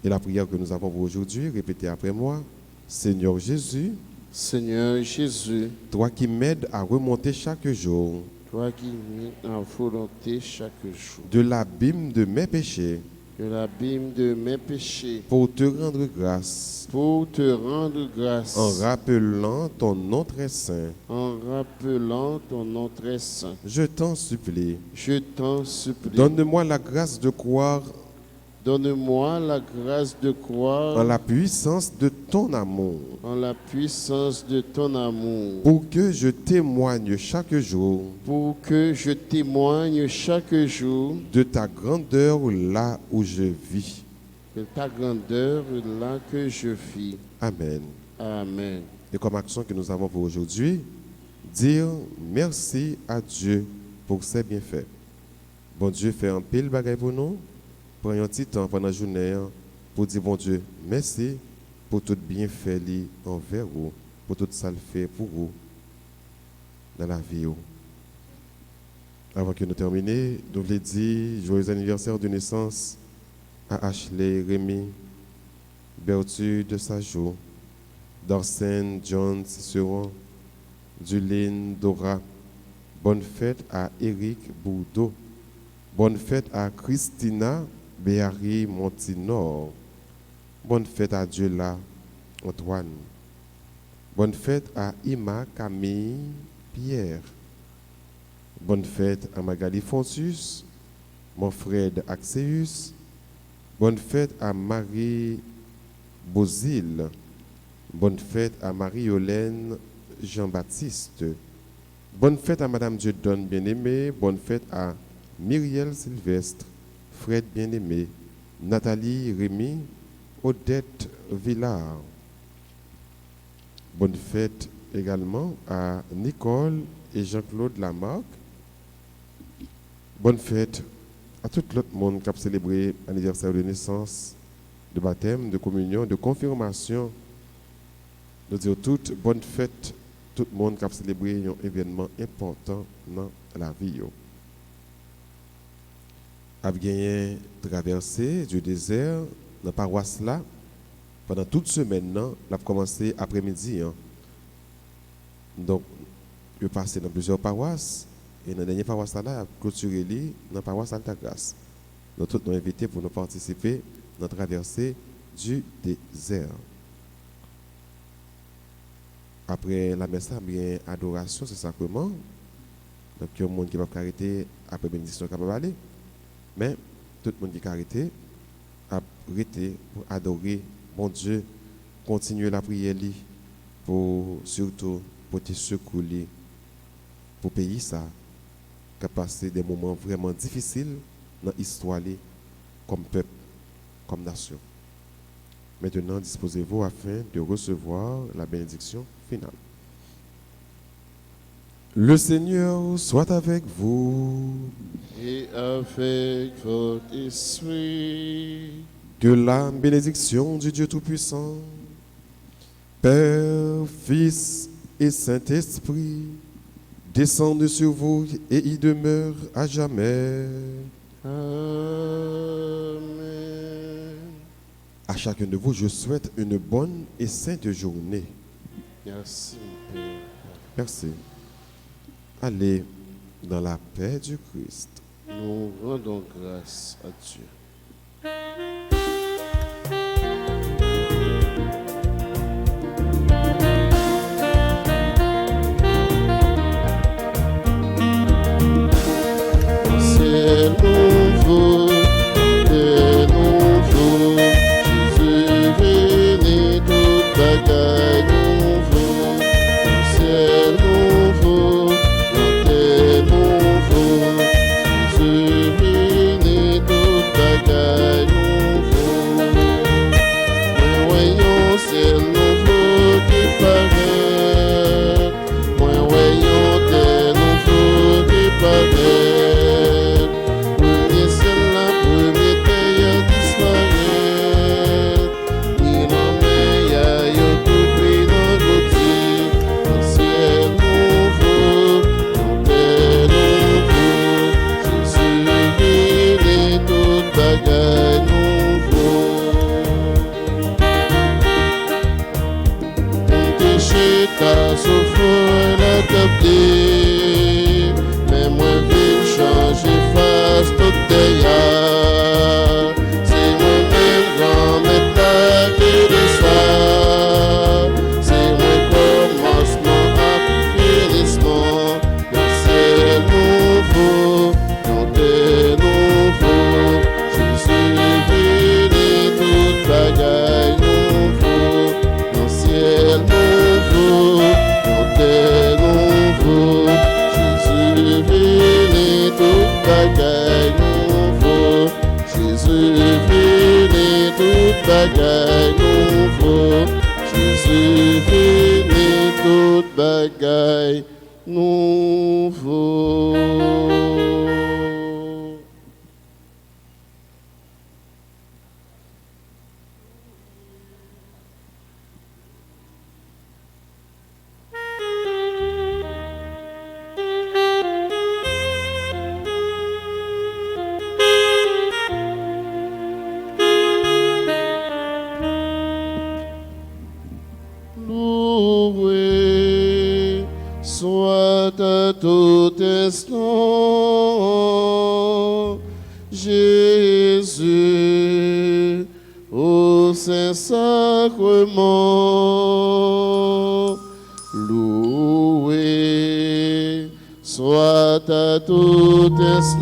Et la prière que nous avons pour aujourd'hui, répétez après moi. Seigneur Jésus, Seigneur Jésus, toi qui m'aides à remonter chaque jour toi qui mets en volonté chaque jour de l'abîme de mes péchés de l'abîme de mes péchés, pour te rendre grâce, pour te rendre grâce, en rappelant ton nom très saint, en rappelant ton nom très saint. je t'en supplie, Je t'en supplie, donne-moi la grâce de croire donne-moi la grâce de croire en la puissance de ton amour, en la puissance de ton amour, pour que je témoigne chaque jour pour que je témoigne chaque jour de ta grandeur là où je vis. de ta grandeur là que je vis. Amen. Amen. Et comme action que nous avons pour aujourd'hui, dire merci à Dieu pour ses bienfaits. Bon Dieu fait un pile bagaille pour nous. Prenons un petit temps pendant la journée pour dire bon Dieu, merci pour tout bienfait envers vous, pour tout ça le fait pour vous dans la vie. Avant que nous terminions, nous voulons dire joyeux anniversaire de naissance à Ashley, Rémi, Berthu de Sajo, Darsen, John, Cicéron, Duline, Dora. Bonne fête à Eric Bourdeau. Bonne fête à Christina Béari Montinor. Bonne fête à Diola Antoine. Bonne fête à Ima Camille Pierre. Bonne fête à Magali Fonsus, Manfred Axeus, Bonne fête à Marie Bozil. Bonne fête à Marie-Hélène Jean-Baptiste. Bonne fête à Madame Dieudonne bien-aimée. Bonne fête à Myriel Sylvestre, Fred bien-aimé, Nathalie Rémy, Odette Villard. Bonne fête également à Nicole et Jean-Claude Lamarck. Bonne fête à tout l'autre monde qui a célébré l'anniversaire de naissance, de baptême, de communion, de confirmation. Nous disons toutes bonne fête, tout le monde qui a célébré un événement important dans la vie. A bien traversé du désert dans la paroisse là pendant toute semaine, on a commencé après-midi. Donc, je passé dans plusieurs paroisses. Et dans la dernière paroisse, là, clôturé dans la paroisse Altagrace. Nous tous nous invités pour nous participer dans la traversée du désert. Après la messe, bien adoration, c'est sacrement. Donc, il y a un monde qui va arrêter après bénédiction qui va aller. Mais tout le monde qui a arrêté, a arrêté pour adorer mon Dieu, continuer la prière pour surtout pour te secouer pour pays ça. Qui a passé des moments vraiment difficiles dans l'histoire comme peuple, comme nation. Maintenant, disposez-vous afin de recevoir la bénédiction finale. Le Seigneur soit avec vous. Et avec votre esprit. Que la bénédiction du Dieu Tout-Puissant, Père, Fils et Saint-Esprit, descende sur vous et y demeure à jamais. Amen. À chacun de vous, je souhaite une bonne et sainte journée. Merci, mon Père. Merci. Allez dans la paix du Christ. Nous rendons grâce à Dieu. C'est nouveau, Jésus bénit toute bagaille nouveau. C'est nouveau, c'est nouveau, Jésus bénit toute bagaille nouveau. Mais voyons, c'est nouveau qui paraît. Mais voyons, c'est nouveau qui paraît. Mais moi vil changer face tout dehors. C'est moi-même grand métal qui de ça. C'est moi commencement à finissement. C'est nouveau, c'est nouveau. Jésus bénit toute bagaille nouveau. Dans le ciel nouveau, c'est nouveau. Jésus bénit toute bagaille nouveau. Jésus bénit toute bagaille nouveau. Jésus bénit toute bagaille nouveau. Loué soit à tout instant Jésus au Saint-Sacrement. Loué soit à tout instant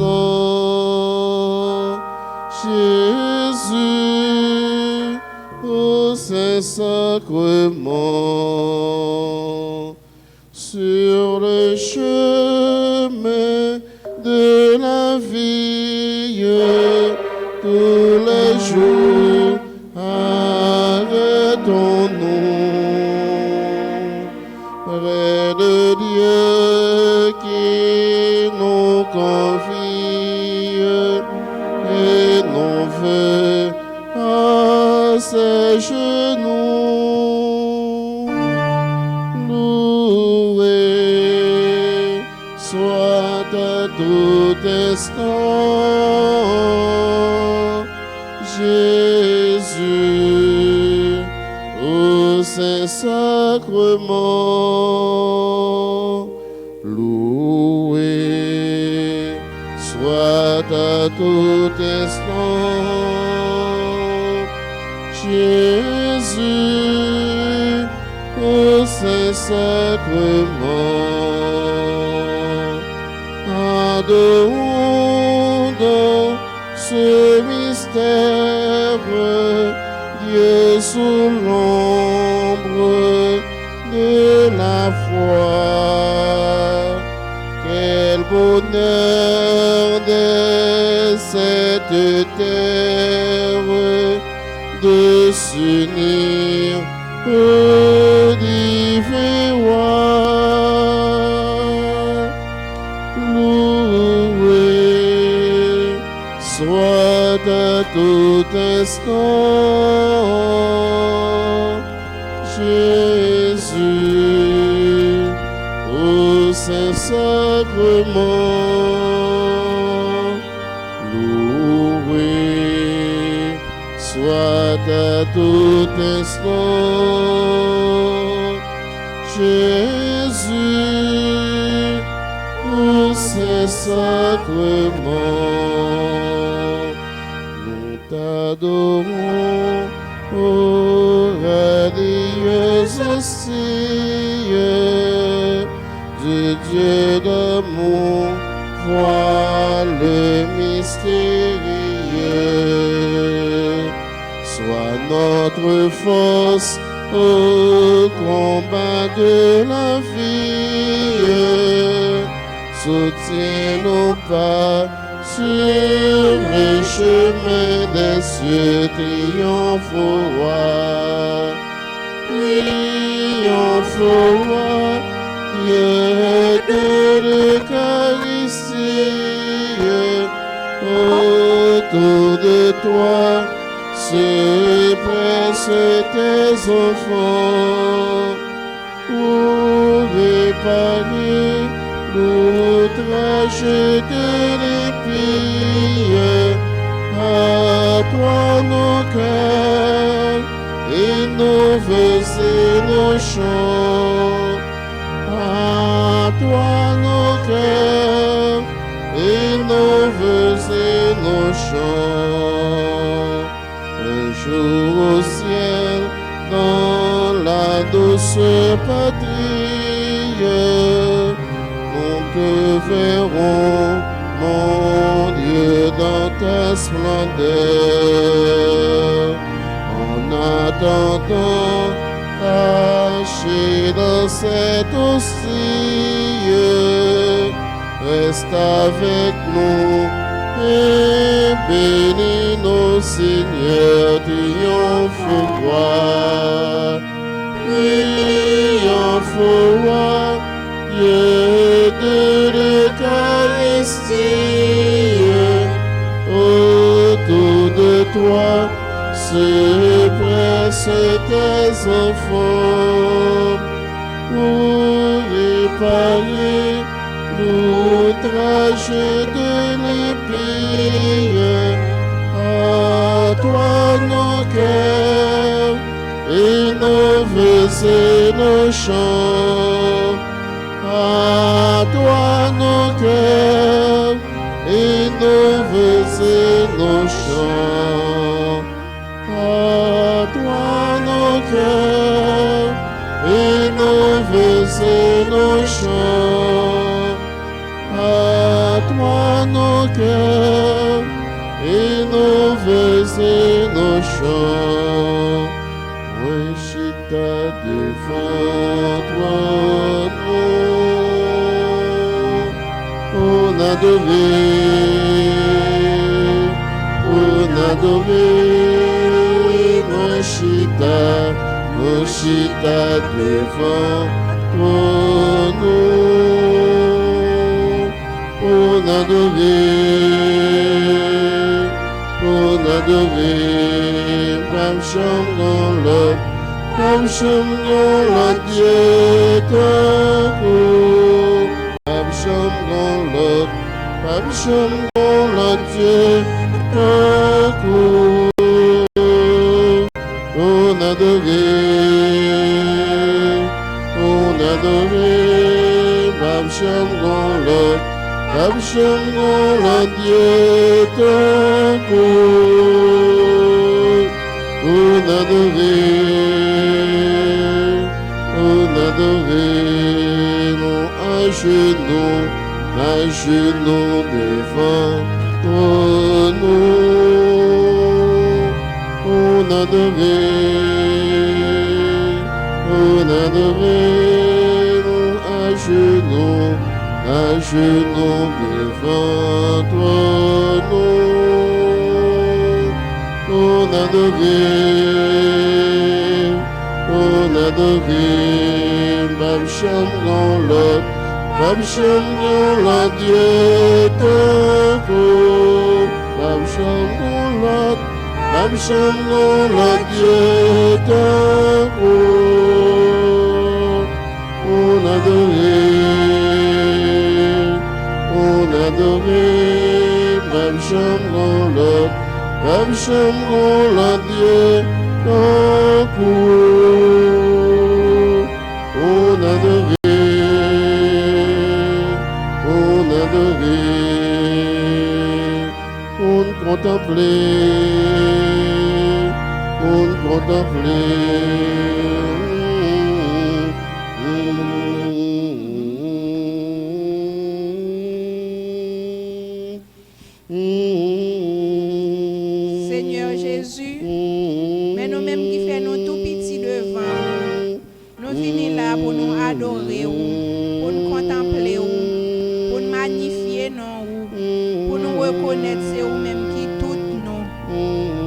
Jésus Jésus, au Saint-Sacrement, sur le chemin de la vie, tous les jours, arrêtons-nous. Près de Dieu qui nous confie et nous veut à ses genoux. Loué soit à tout instant Jésus au Saint-Sacrement. Loué soit à tout instant Jésus au Saint-Sacrement. Adorons dans ce mystère Dieu sous l'ombre de la foi. Quel bonheur de cette terre de s'unir au divin roi. Loué soit à tout instant Jésus au Saint-Sacrement. Loué soit à tout instant Jésus au Saint-Sacrement. Nous t'adorons, ô radieuse hostie de Dieu d'amour, vois le mystérieux. Sois notre force au combat de la vie. Soutiens-nous pas sur le chemin des cieux, triomphe au roi. Triomphe au roi, Dieu de l'Eucharistie. Autour de toi se pressent tes enfants pour réparer l'outrage de l'épée. À toi nos cœurs et nos vœux et nos chants. À toi nos cœurs et nos vœux et nos chants. Un jour au ciel, dans la douce patrie, nous te verrons, mon Dieu, dans ta splendeur. En attendant, caché dans cette hostie, reste avec nous et bénis nos seigneurs, triomphe au roi. Triomphe au roi, Dieu de l'Eucharistie. Autour de toi se pressent tes enfants pour réparer l'outrage de l'épée. À toi nos cœurs et nos vœux et nos chants. À toi nos cœurs et nos vœux et nos chants. À toi nos cœurs et nos vœux et nos chants. À toi nos cœurs et nos vœux et nos chants. Moi, chita devant toi, on adoré, moi, chita devant toi, on adoré, Pam chambre la Dieu tango, Pam chambre la Dieu tango, on adoré, Pam chambre la Dieu tango, on adoré, non à genoux devant nous, on adoré, non à genoux devant toi, nous, on adoré, Bam chambre la Dieu tango, Bam chambre la Dieu tango, on adoré, Bam chambre la Dieu tango, on adoré, on Seigneur Jésus, mais nous-mêmes qui faisons tout petit devant, nous venons là pour nous adorer, pour nous contempler, pour nous magnifier, pour nous reconnaître, c'est vous-même qui tout nous,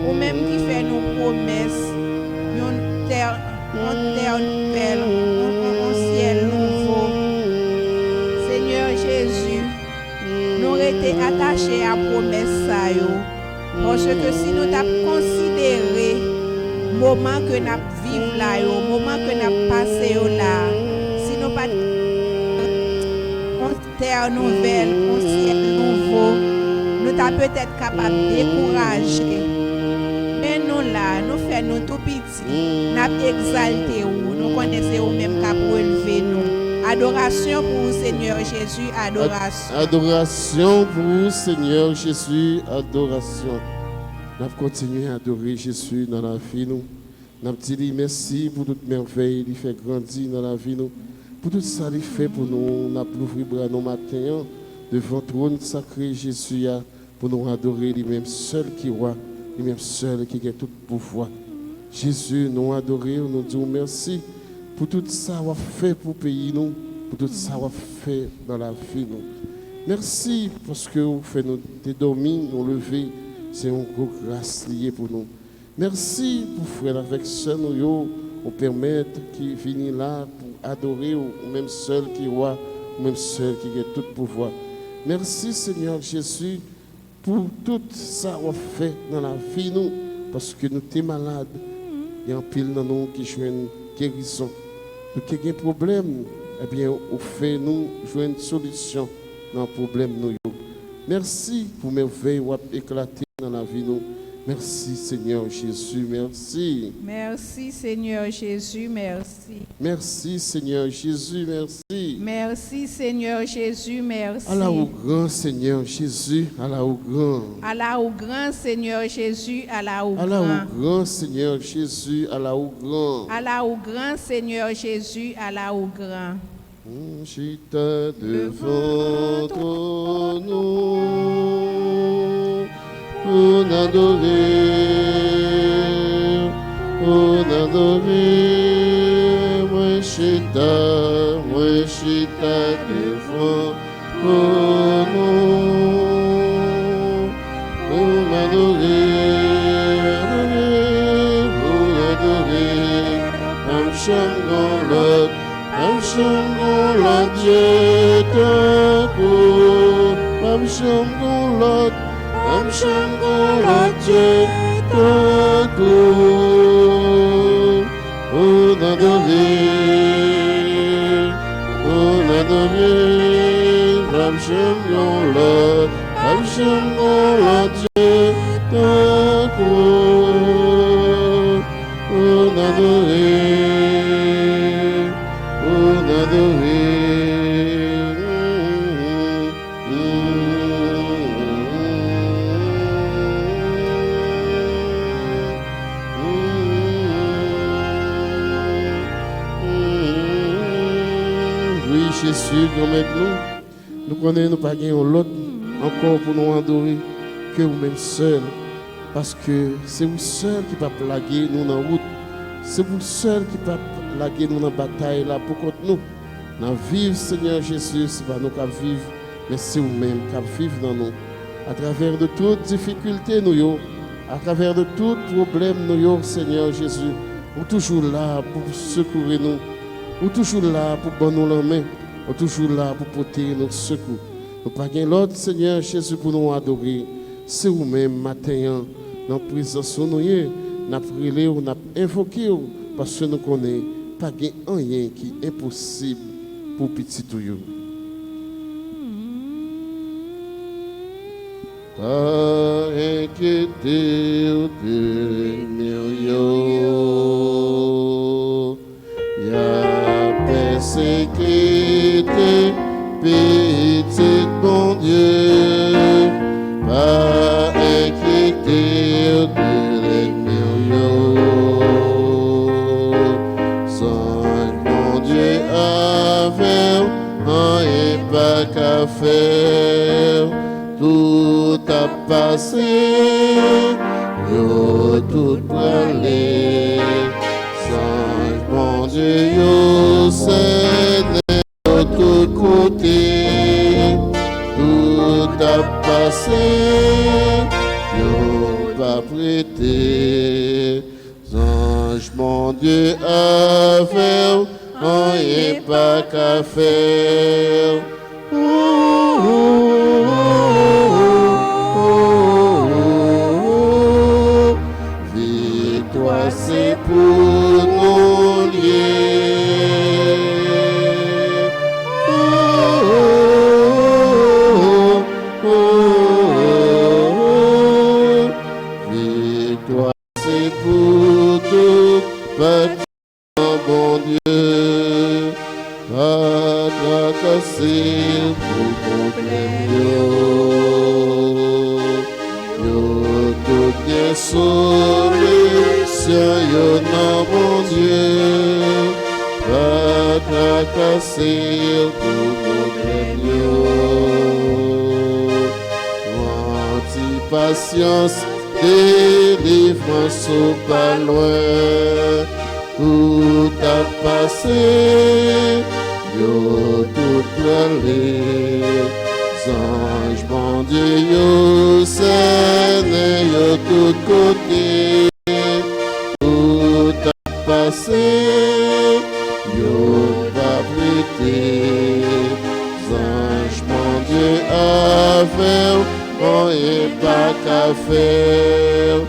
vous-même qui fait nos promesses, une terre nouvelle, un ciel nouveau. Seigneur Jésus, nous été attachés à la promesse ça. Parce que si nous avons considéré le moment que nous vivons là, le moment que nous passé là, si nous pas une terre nouvelle, un ciel nouveau, nous sommes peut-être capables de décourager. Mais nous là, nous faisons tout petit, nous exalté, nous connaissons même qu'à relever nous. Adoration pour vous, Seigneur Jésus, adoration. Adoration pour vous, Seigneur Jésus, adoration. Nous continuons à adorer Jésus dans la vie. Nous dit merci pour toute merveille, il fait grandir dans la vie. Nous. Pour tout ça, il fait pour nous. Nous avons ouvert bras nos matins devant le trône sacré Jésus pour nous adorer, lui-même seul qui roi, lui-même seul qui a tout pouvoir. Jésus, nous adorons, nous disons merci pour tout ça qu'on fait pour le pays, nous, pour tout ça qu'on fait dans la vie. Nous. Merci parce que vous faites nous dormir, nous lever. C'est une grosse grâce liée pour nous. Merci pour frère avec sœur nous permettre qui viennent là pour adorer ou même seul qui roi, ou même seul qui a tout pouvoir. Merci Seigneur Jésus pour tout ça qu'on fait dans la vie nous parce que nous sommes malades. Il y a un pile dans nous qui jouent une guérison. Nous avons un problème, eh bien, au fait nous jouons une solution dans le problème nous. Merci pour merveille qui éclaté dans la vie nous. Merci Seigneur Jésus, merci. Merci Seigneur Jésus, merci. Merci Seigneur Jésus, merci. Merci Seigneur Jésus, merci. Allah au grand Seigneur Jésus, Allah au grand. Allah au grand Seigneur Jésus, Allah au grand. Allah au grand Seigneur Jésus, Allah au grand. Allah au grand Seigneur Jésus, Allah au grand. Chita devant ton nom, on adorer, on adorer, moi chita devant on adorer, on adorer, I'm changon l'autre Dieu t'accorde, I'm changon l'autre Dieu t'accorde, on adorer, I'm changon l'autre Dieu t'accorde, on adorer, on adorer. Oui, Jésus, nous connaissons, nous pas gagner l'autre encore pour nous adorer que vous-même seul. Parce que c'est vous seul qui va plaguer nous dans la route. C'est vous seul qui va plaguer nous dans la bataille là pour contre nous. Dans vivre, Seigneur Jésus, ce n'est pas nous qui vivons, mais c'est vous-même qui vivons dans nous. À travers de toutes difficultés, nous, à travers de tous problèmes, nous, Seigneur Jésus, vous toujours là pour secourir nous. Vous toujours là pour prendre nous la main. Vous toujours là pour porter notre secours. Nous pas gain l'autre, Seigneur Jésus, pour nous adorer. C'est vous-même, matin, dans la présence de nous, nous avons prié, nous avons invoqué, parce que nous connaissons pas rien qui est impossible pour petit tout. Pas inquiéter au y'a persécuté, petit bon Dieu, pas inquiéter de l'ennemi, sans mon Dieu avec rien pas qu'à faire, tout a passé, yo tout parlé. Mon Dieu, yo Seigneur, de tous côtés, tout a passé, yo pas prêté. Ange, mon Dieu, avec rien pas qu'à faire. Victoire, c'est pour nous lier. Victoire, c'est pour tout bâtiment, bon Dieu. Pas tracasser pour problème, yo tout bien solution, yo non, bon Dieu. Pas tracasser pour problème, anti-patience, délivrance au pas loin. Tout a passé, yo tout les anges, bon Dieu, yo Seigneur, yo tout côté, tout a passé, yo pas prêté, anges, bon Dieu, avec rien pas qu'à faire.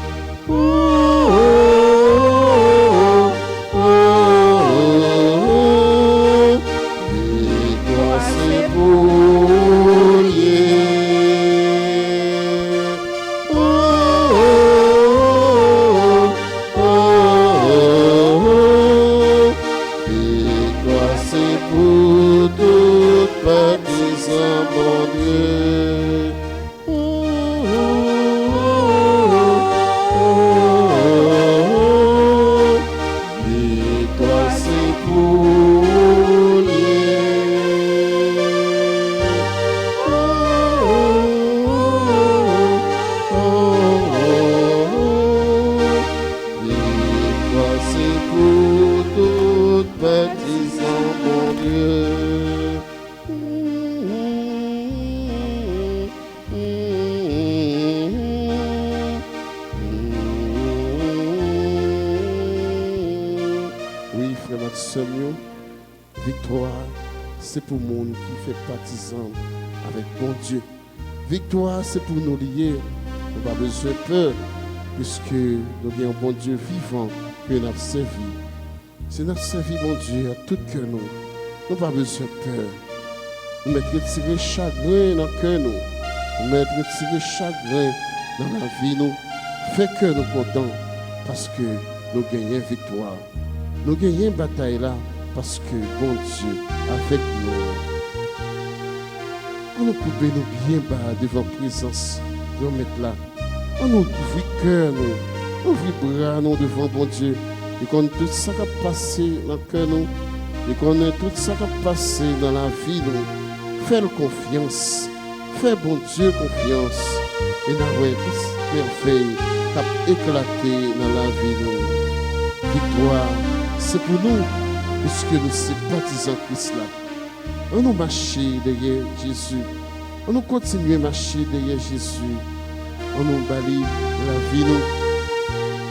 tout le monde qui fait partisan avec bon Dieu. Victoire, c'est pour nous lier. Nous n'avons pas besoin de peur, puisque nous avons un bon Dieu vivant que nous avons servi. Si nous avons servi bon Dieu à tout cœur, nous n'avons pas besoin de peur. Nous mettons retirer chagrin dans le cœur, nous mettons retirer chagrin dans la vie, nous fait que nous contents parce que nous gagnons victoire. Nous gagnons une bataille là parce que bon Dieu avec nous. On nous coupe nous bien bas devant la présence de nous mettre là. On nous ouvre le cœur, nous ouvre les bras nous devant bon Dieu. Et qu'on tout ça qui a passé dans le cœur nous. Et qu'on a tout ça qui a passé dans la vie nous. Fais-le confiance. Fais bon Dieu confiance. Et nous avons tous merveilles qui a éclaté dans la vie nous. Victoire, c'est pour nous, puisque nous sommes partisans de Christ là. On nous marche derrière Jésus. On nous continue à marcher derrière Jésus. On nous balaye la vie nous.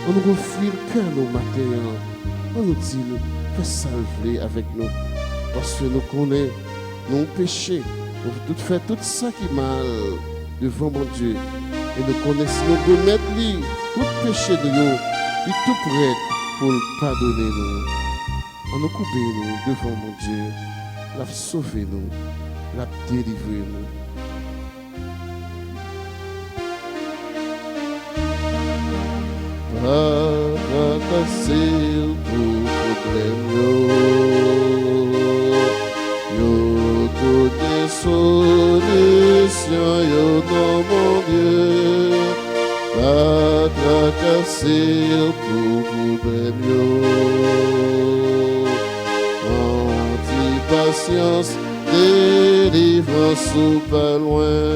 On nous offre le cœur nous matin. On nous dit, fais salver avec nous. Parce que nous connaissons nos péchés. Nous tout faire tout ça qui est mal devant mon Dieu. Et nous connaissons nos remettre tout péché de nous. Et tout prêt pour pardonner nous. On nous coupe nous devant mon Dieu. L'a sauver nous. L'a délivrer nous. Casser tout problème yo toutes les solutions yo dans mon Dieu pas tracasser tout problème yo anti-patience délivrance ou pas loin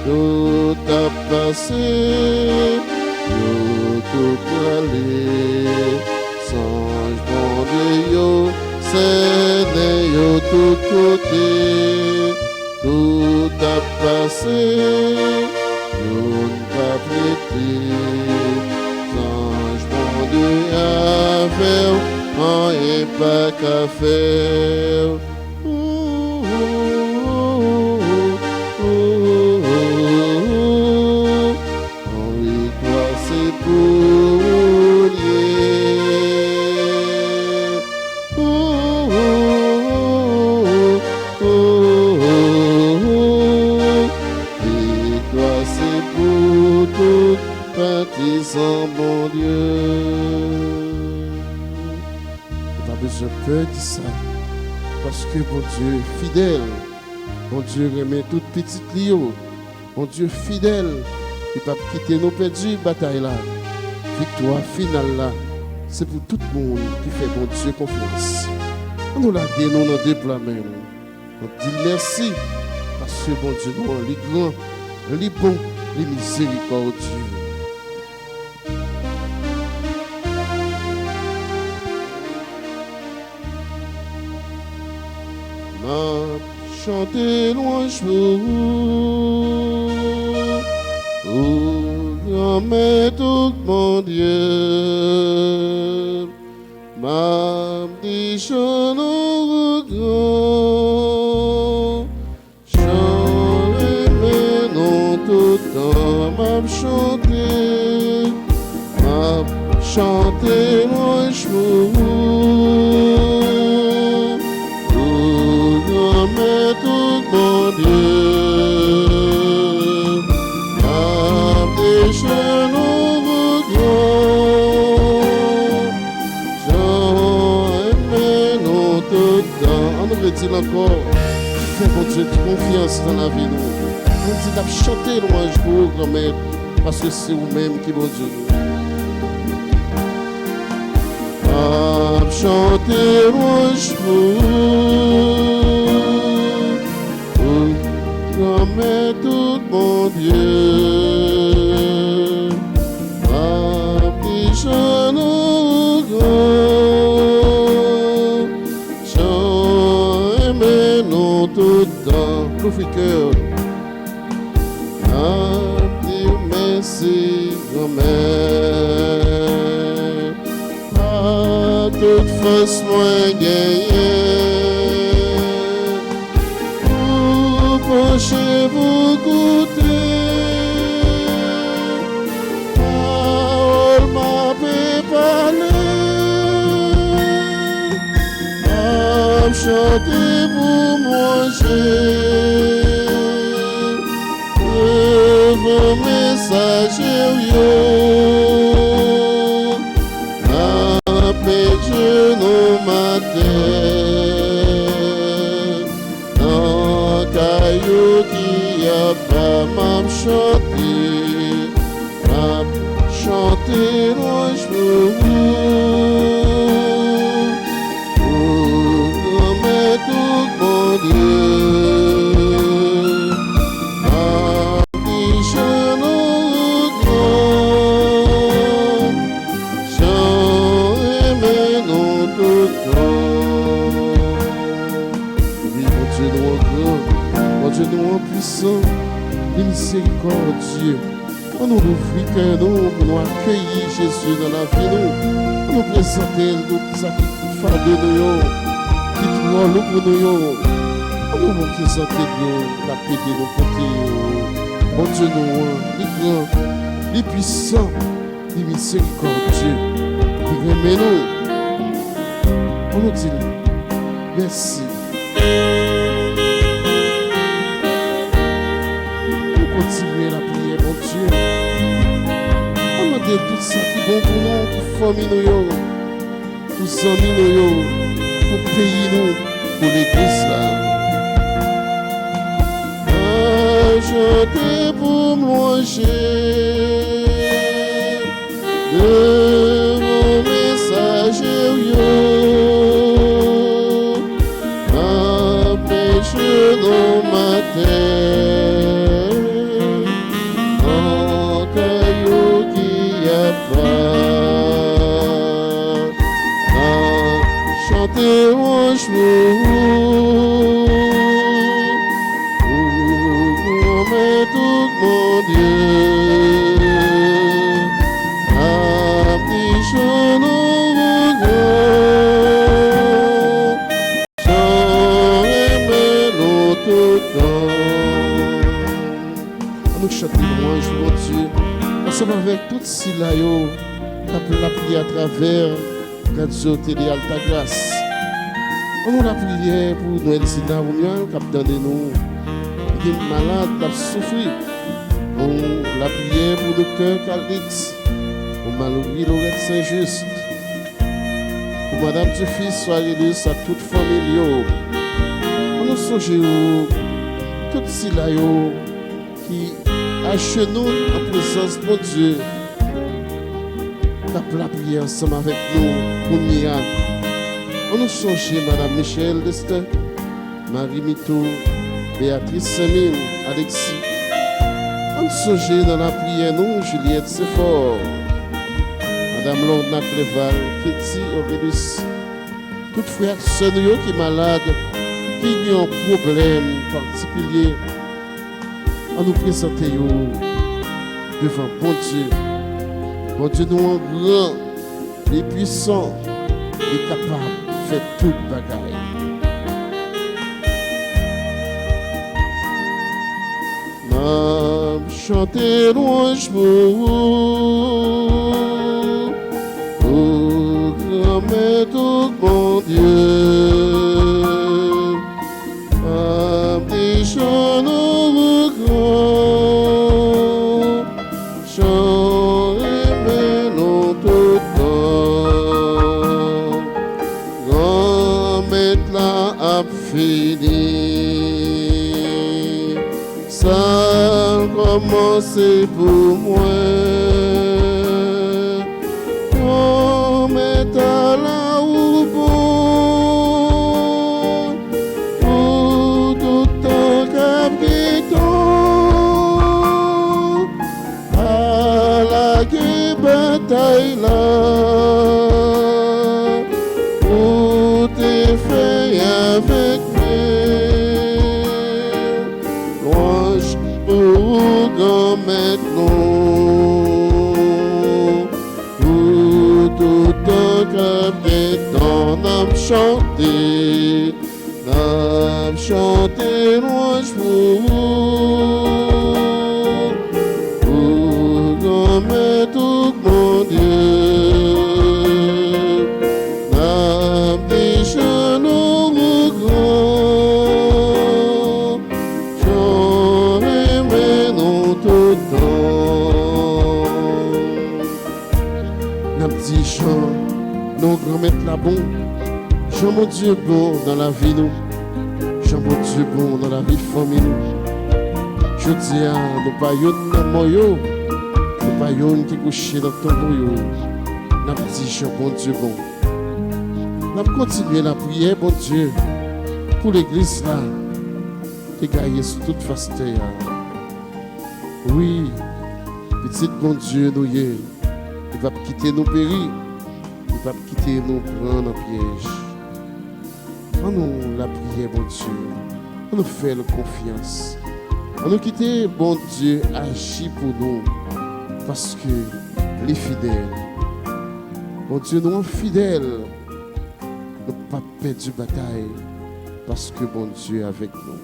tout a passé tout aller, songe bon Dieu, yo, c'est yo tout côté, tout a passé, yo pas prêté, songe bon Dieu avec, rien pas qu'à faire. Bon Dieu, pas besoin de peur de ça, parce que bon Dieu fidèle, bon Dieu remet toute petite lio, bon Dieu fidèle, il ne va pas quitter nos perdus bataille là, victoire finale là, c'est pour tout le monde qui fait bon Dieu confiance. On nous l'a dit, nous dans déploiement, on dit merci, parce que bon Dieu nous est grand, il est bon, il est miséricordieux. chanter louange pour grand tout mon Dieu. M'a dit je nous grand, chanter mais non tout temps m'a chanter louange pour tout mon Dieu, âme des genoux grands, j'en aimais non tout temps. On nous dit encore, fais mon Dieu confiance dans la vie. On dit d'ab chanter louange pour grand-mère, parce que c'est vous-même qui bon Dieu. D'ab chanter louange pour mais tout mon Dieu, ma petit jeune grand, j'en aimais non tout temps, tout le cœur, ma petit merci grand-mère, à toute force moins gagnée. Approchez-vous, goûtez. Parole m'a préparé. Chantez pour manger. Vos messagers, yo. Avec je nos matins. Dans caillou qui a pas m'a chanté. M'a chanté loin je tout mon Dieu, affiche-nous grand, chant aimez-nous tout temps. Oui, mon Dieu nous grand, mon Dieu nous puissant, les miséricordieux. On nous ouvre cœur nous pour nous accueillir Jésus dans la vie nous, pour nous présenter tout ça qui fait de nous. Qui pour nous, on nous présenter la paix de nos côtés. Mon Dieu, nous, les grands, les puissants, les miséricordieux, les aimez nous. On nous dit merci. On continue la prière, mon Dieu. On nous dit tout ça qui est bon pour nous, pour famille nous, pour amis nous. Pour payer nous, pour l'église là. Chantez pour manger de vos messagers, yo. Empêche nos matins, en caillou qui a pas. Chantez mon mais tout mon Dieu, affiche-nous grand, chant aimez-nous tout temps. Nous chantons louange, mon Dieu, ensemble avec toutes ces laïos, la prière à travers Radio Télé Alta Grâce. On nous la prière pour nous aider dans le cap nous, qui est malade, qui a souffert. On la prière pour le docteur Calix, pour Malourie Lorette Saint-Just, pour Madame Tufis, soyez à toute famille. On nous songe toutes ces laïos qui agenouillent en présence de Dieu. La prière ensemble avec nous, pour Nia. On nous songe Madame Michel Destin, Marie Mito, Béatrice Semine, Alexis. On nous songe dans la prière, nous, Juliette Sephore, Madame Lorna Cléval, Kitty Aurélus, toutes frères et sœurs qui sont malades, qui ont un problème particulier. On nous présente devant bon Dieu. Bon Dieu nous en grand, les puissants, les capables de faire toute bagaille. M'a chanté louange pour grand-mère tout mon Dieu. M'a dit chant-nous grand, chant aimez-nous tout temps. Grand-mère là a fini. Ça commencé pour moi. On met à la bon pour tout temps capitaine à la bataille là pour te faire avec maintenant, pour tout un capitaine, n'a chanté chanter louange pour comme tout mon Dieu. N'a déjà nous grand, j'en aimé non tout temps. N'a petit chant, nos grands mettre la bon. Jean mon Dieu bon dans la vie nous. Jean mon Dieu bon dans la vie famille nous. Je dis à nous pas yon dans moyo. Nous pas yon qui couche dans ton boyau. N'a dit Jean bon Dieu bon. N'a continué la prière bon Dieu pour l'église là. Qui gagne sur toute face terre. Oui, petit bon Dieu nous y est. Il va quitter nos péris. Il va quitter nous prendre en piège. On nous la prière, bon Dieu. On nous fait confiance. On nous quitter, bon Dieu, agit pour nous. Parce que les fidèles, bon Dieu, nous sommes fidèles. Nous n'avons pas perdu bataille. Parce que bon Dieu est avec nous.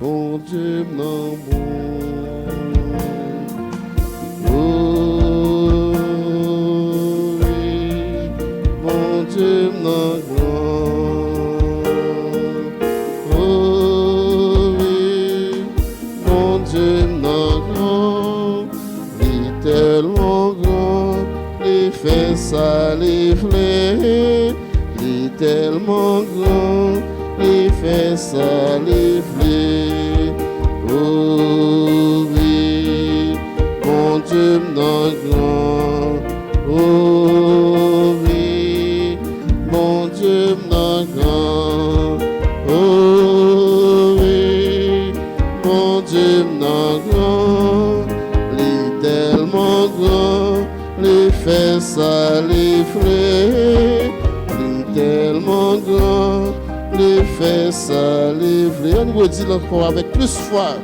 Bon Dieu non bon, oh oui, bon Dieu non grand, oh oui, bon Dieu non grand, il est tellement grand, il fait ça, il flèche, il est tellement grand. Il fait ça, il flèche. Oh oui, bon Dieu non grand. Oh oui, bon Dieu non grand. Oh oui, bon Dieu non grand. Il est tellement grand. Il fait ça, il flèche. Il est tellement grand. Les fait ça, les vrais. On nous dit encore avec plus foi.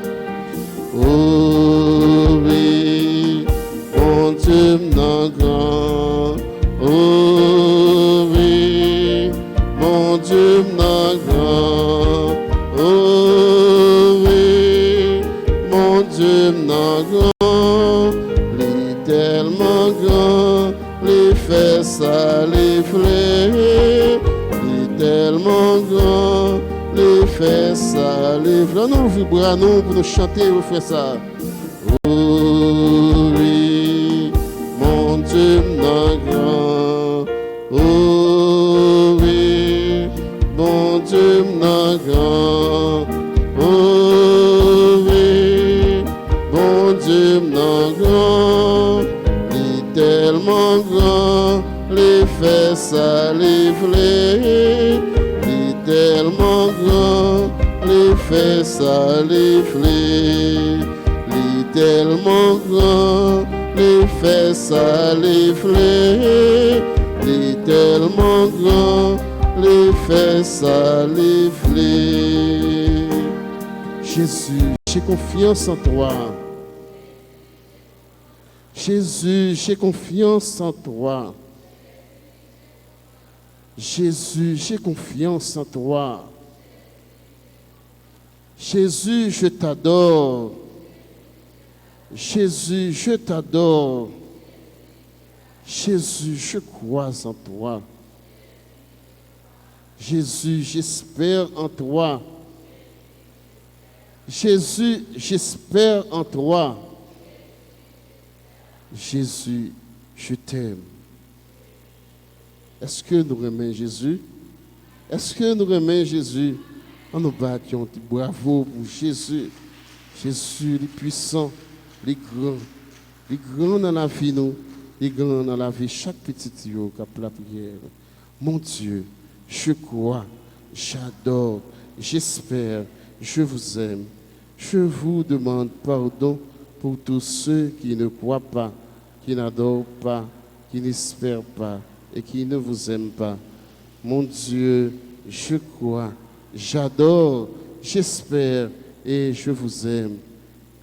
Oh oui, bon Dieu non grand. Oh oui, bon Dieu non grand. Oh oui, mon Dieu non grand. Les tellement grand, les fait ça, les vrais. Tellement grand, les fait ça, les vrais. Nous vibrons nous pour nous chanter, vous faites ça. Oh oui, mon Dieu non grand. Oh oui, mon Dieu non grand. Oh oui, mon Dieu non grand. Il est tellement grand. Les fait ça, les vrais, il est tellement grand. Les fait ça, les vrais, il est tellement grand. Les fait ça, les vrais, il est tellement grand. Les fait ça, les vrais. Jésus, j'ai confiance en toi. Jésus, j'ai confiance en toi. Jésus, j'ai confiance en toi. Jésus, je t'adore. Jésus, je t'adore. Jésus, je crois en toi. Jésus, j'espère en toi. Jésus, j'espère en toi. Jésus, je t'aime. Est-ce que nous aimons Jésus? Est-ce que nous aimons Jésus? On nous battions, bravo pour Jésus. Jésus, les puissants, les grands dans la vie, nous, les grands dans la vie, chaque petit yo qui a la prière. Mon Dieu, je crois, j'adore, j'espère, je vous aime. Je vous demande pardon pour tous ceux qui ne croient pas, qui n'adorent pas, qui n'espèrent pas et qui ne vous aiment pas. Mon Dieu, je crois, j'adore, j'espère et je vous aime.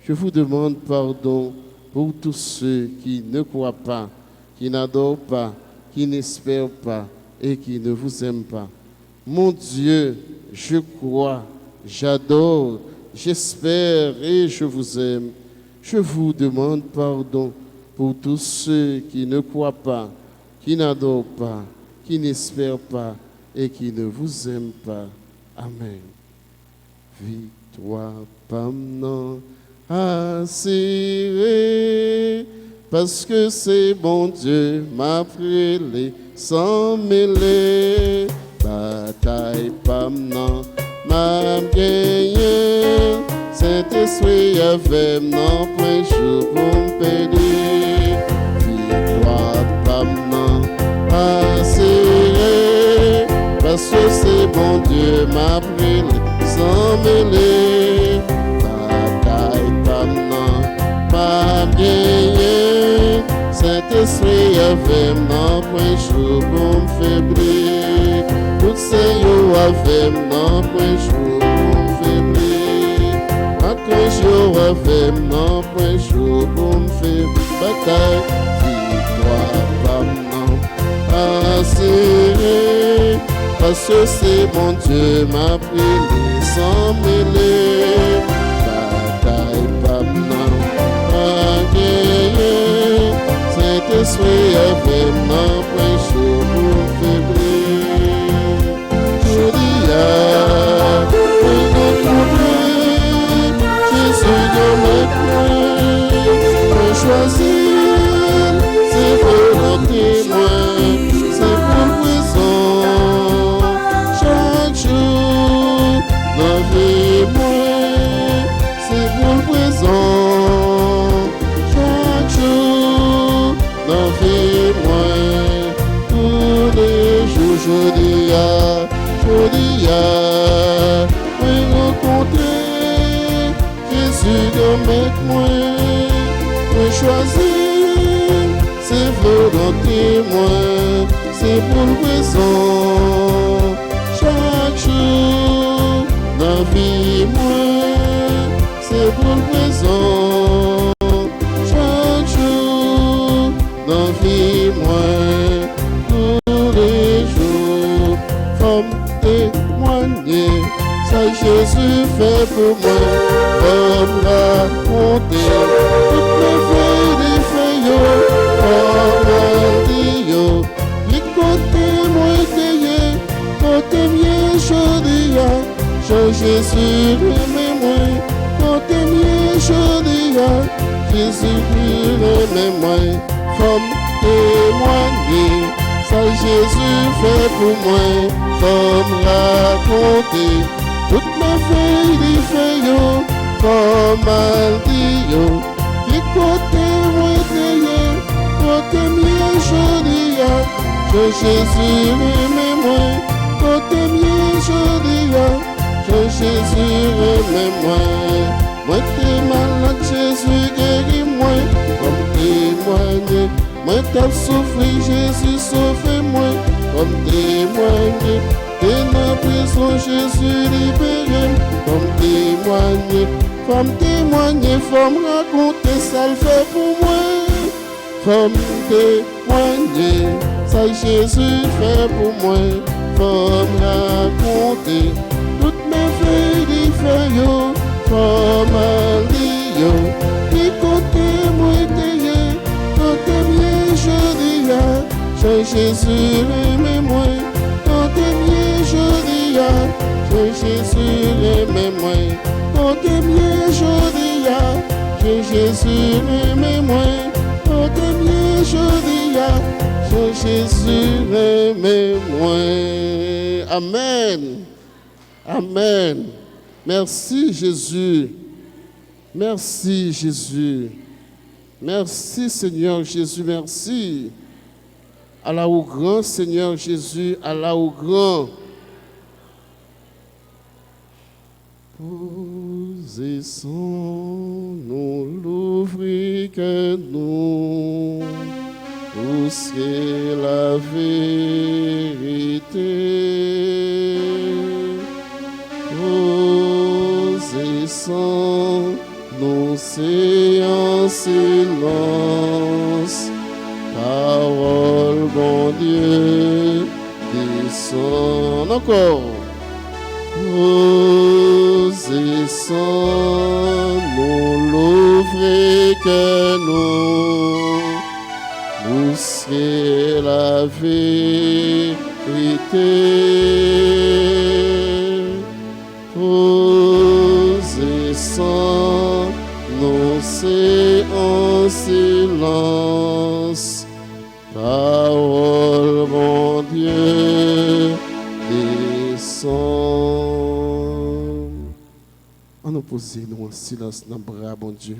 Je vous demande pardon pour tous ceux qui ne croient pas, qui n'adorent pas, qui n'espèrent pas et qui ne vous aiment pas. Mon Dieu, je crois, j'adore, j'espère et je vous aime. Je vous demande pardon pour tous ceux qui ne croient pas, qui n'adorent pas, qui n'espèrent pas et qui ne vous aiment pas. Amen. Victoire, pamnan, assurée, parce que c'est bon Dieu m'a prélé sans mêler. Bataille, pamnan, m'a gagné. Saint-Esprit avait non point jour pour me pédir. Victoire, pamnan, assurée, parce que c'est bon Dieu m'a prélé sans mêler. Bataille, pamnan, m'a gagné. Saint-Esprit avait non point jour pour me faiblir. Tout Seigneur avait non point jour pour me faiblir. Quand je avait non point jour pour me faire bataille. Victoire, pamnan, assurée, parce que c'est mon Dieu m'a prié sans mêler. Bataille, pamnan, gagné. Saint-Esprit avait non point jour pour me faiblir. Je dis choisir, c'est volonté moi, c'est pour présent. Chaque jour, dans vie moi, c'est pour présent. Chaque jour, dans vie moi, tous les jours, je dis oui, rencontrer Jésus dans mes moi. Choisir, c'est volonté moi, c'est pour le présent. Chaque jour, dans vie moi, c'est pour le présent. Chaque jour, dans vie moi, tous les jours, comme témoigner, ça Jésus fait pour moi, comme raconter. Jésus, aimez-moi, côté mieux, je dis, Jésus, aimez-moi, comme témoigner, ça Jésus fait pour moi, comme raconter, toutes mes feuilles des feuilles, comme mal dire, qui côté moi, côté mieux, je dis, Jésus, aimez-moi, côté mieux, je dis, Jésus aime-moi, moi t'es malade, Jésus guéris-moi, comme témoigner, moi t'as souffert, Jésus sauve-moi, comme témoigner, t'es dans prison, Jésus libère, comme témoigner, femme raconter, ça le fait pour moi, comme témoigner, ça Jésus fait pour moi, femme raconter. Comme un lion, qui côté moi t'ayé, côté mieux je dis, Jésus aimez-moi, côté mieux je dis, Jésus aimez-moi, côté mieux je dis, Jésus aimez-moi, côté mieux je dis, Jésus aimez-moi. Amen. Amen. Merci Jésus. Merci Jésus. Merci Seigneur Jésus, merci. Allah au grand Seigneur Jésus, Allah au grand. Posez sans nous l'ouvrir que nous, pousser la vérité. Posez sans nous c'est en silence. Parole, bon Dieu, descend encore. Nous nous l'ouvrir que nous c'est la vérité. Posez sans nous c'est en silence. Parole, mon Dieu, descend. On nous pose nous en silence dans le bras, bon Dieu.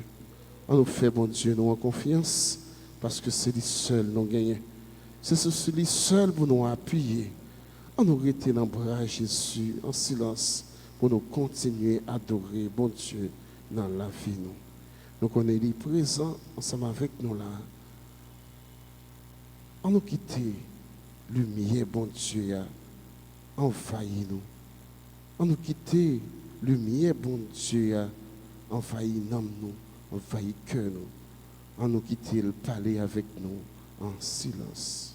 On nous fait, bon Dieu, nous en confiance, parce que c'est lui seul nous gagnons. C'est celui seul pour nous appuyer. On nous rester dans le bras Jésus en silence pour nous continuer à adorer, bon Dieu, dans la vie. Nous connaissons les présents ensemble avec nous là. On nous quitter, lumière, bon Dieu, a envahi nous. On nous quitter, lumière, bon Dieu, a envahi nous, envahi cœur nous. On nous quitter, le parler avec nous en silence.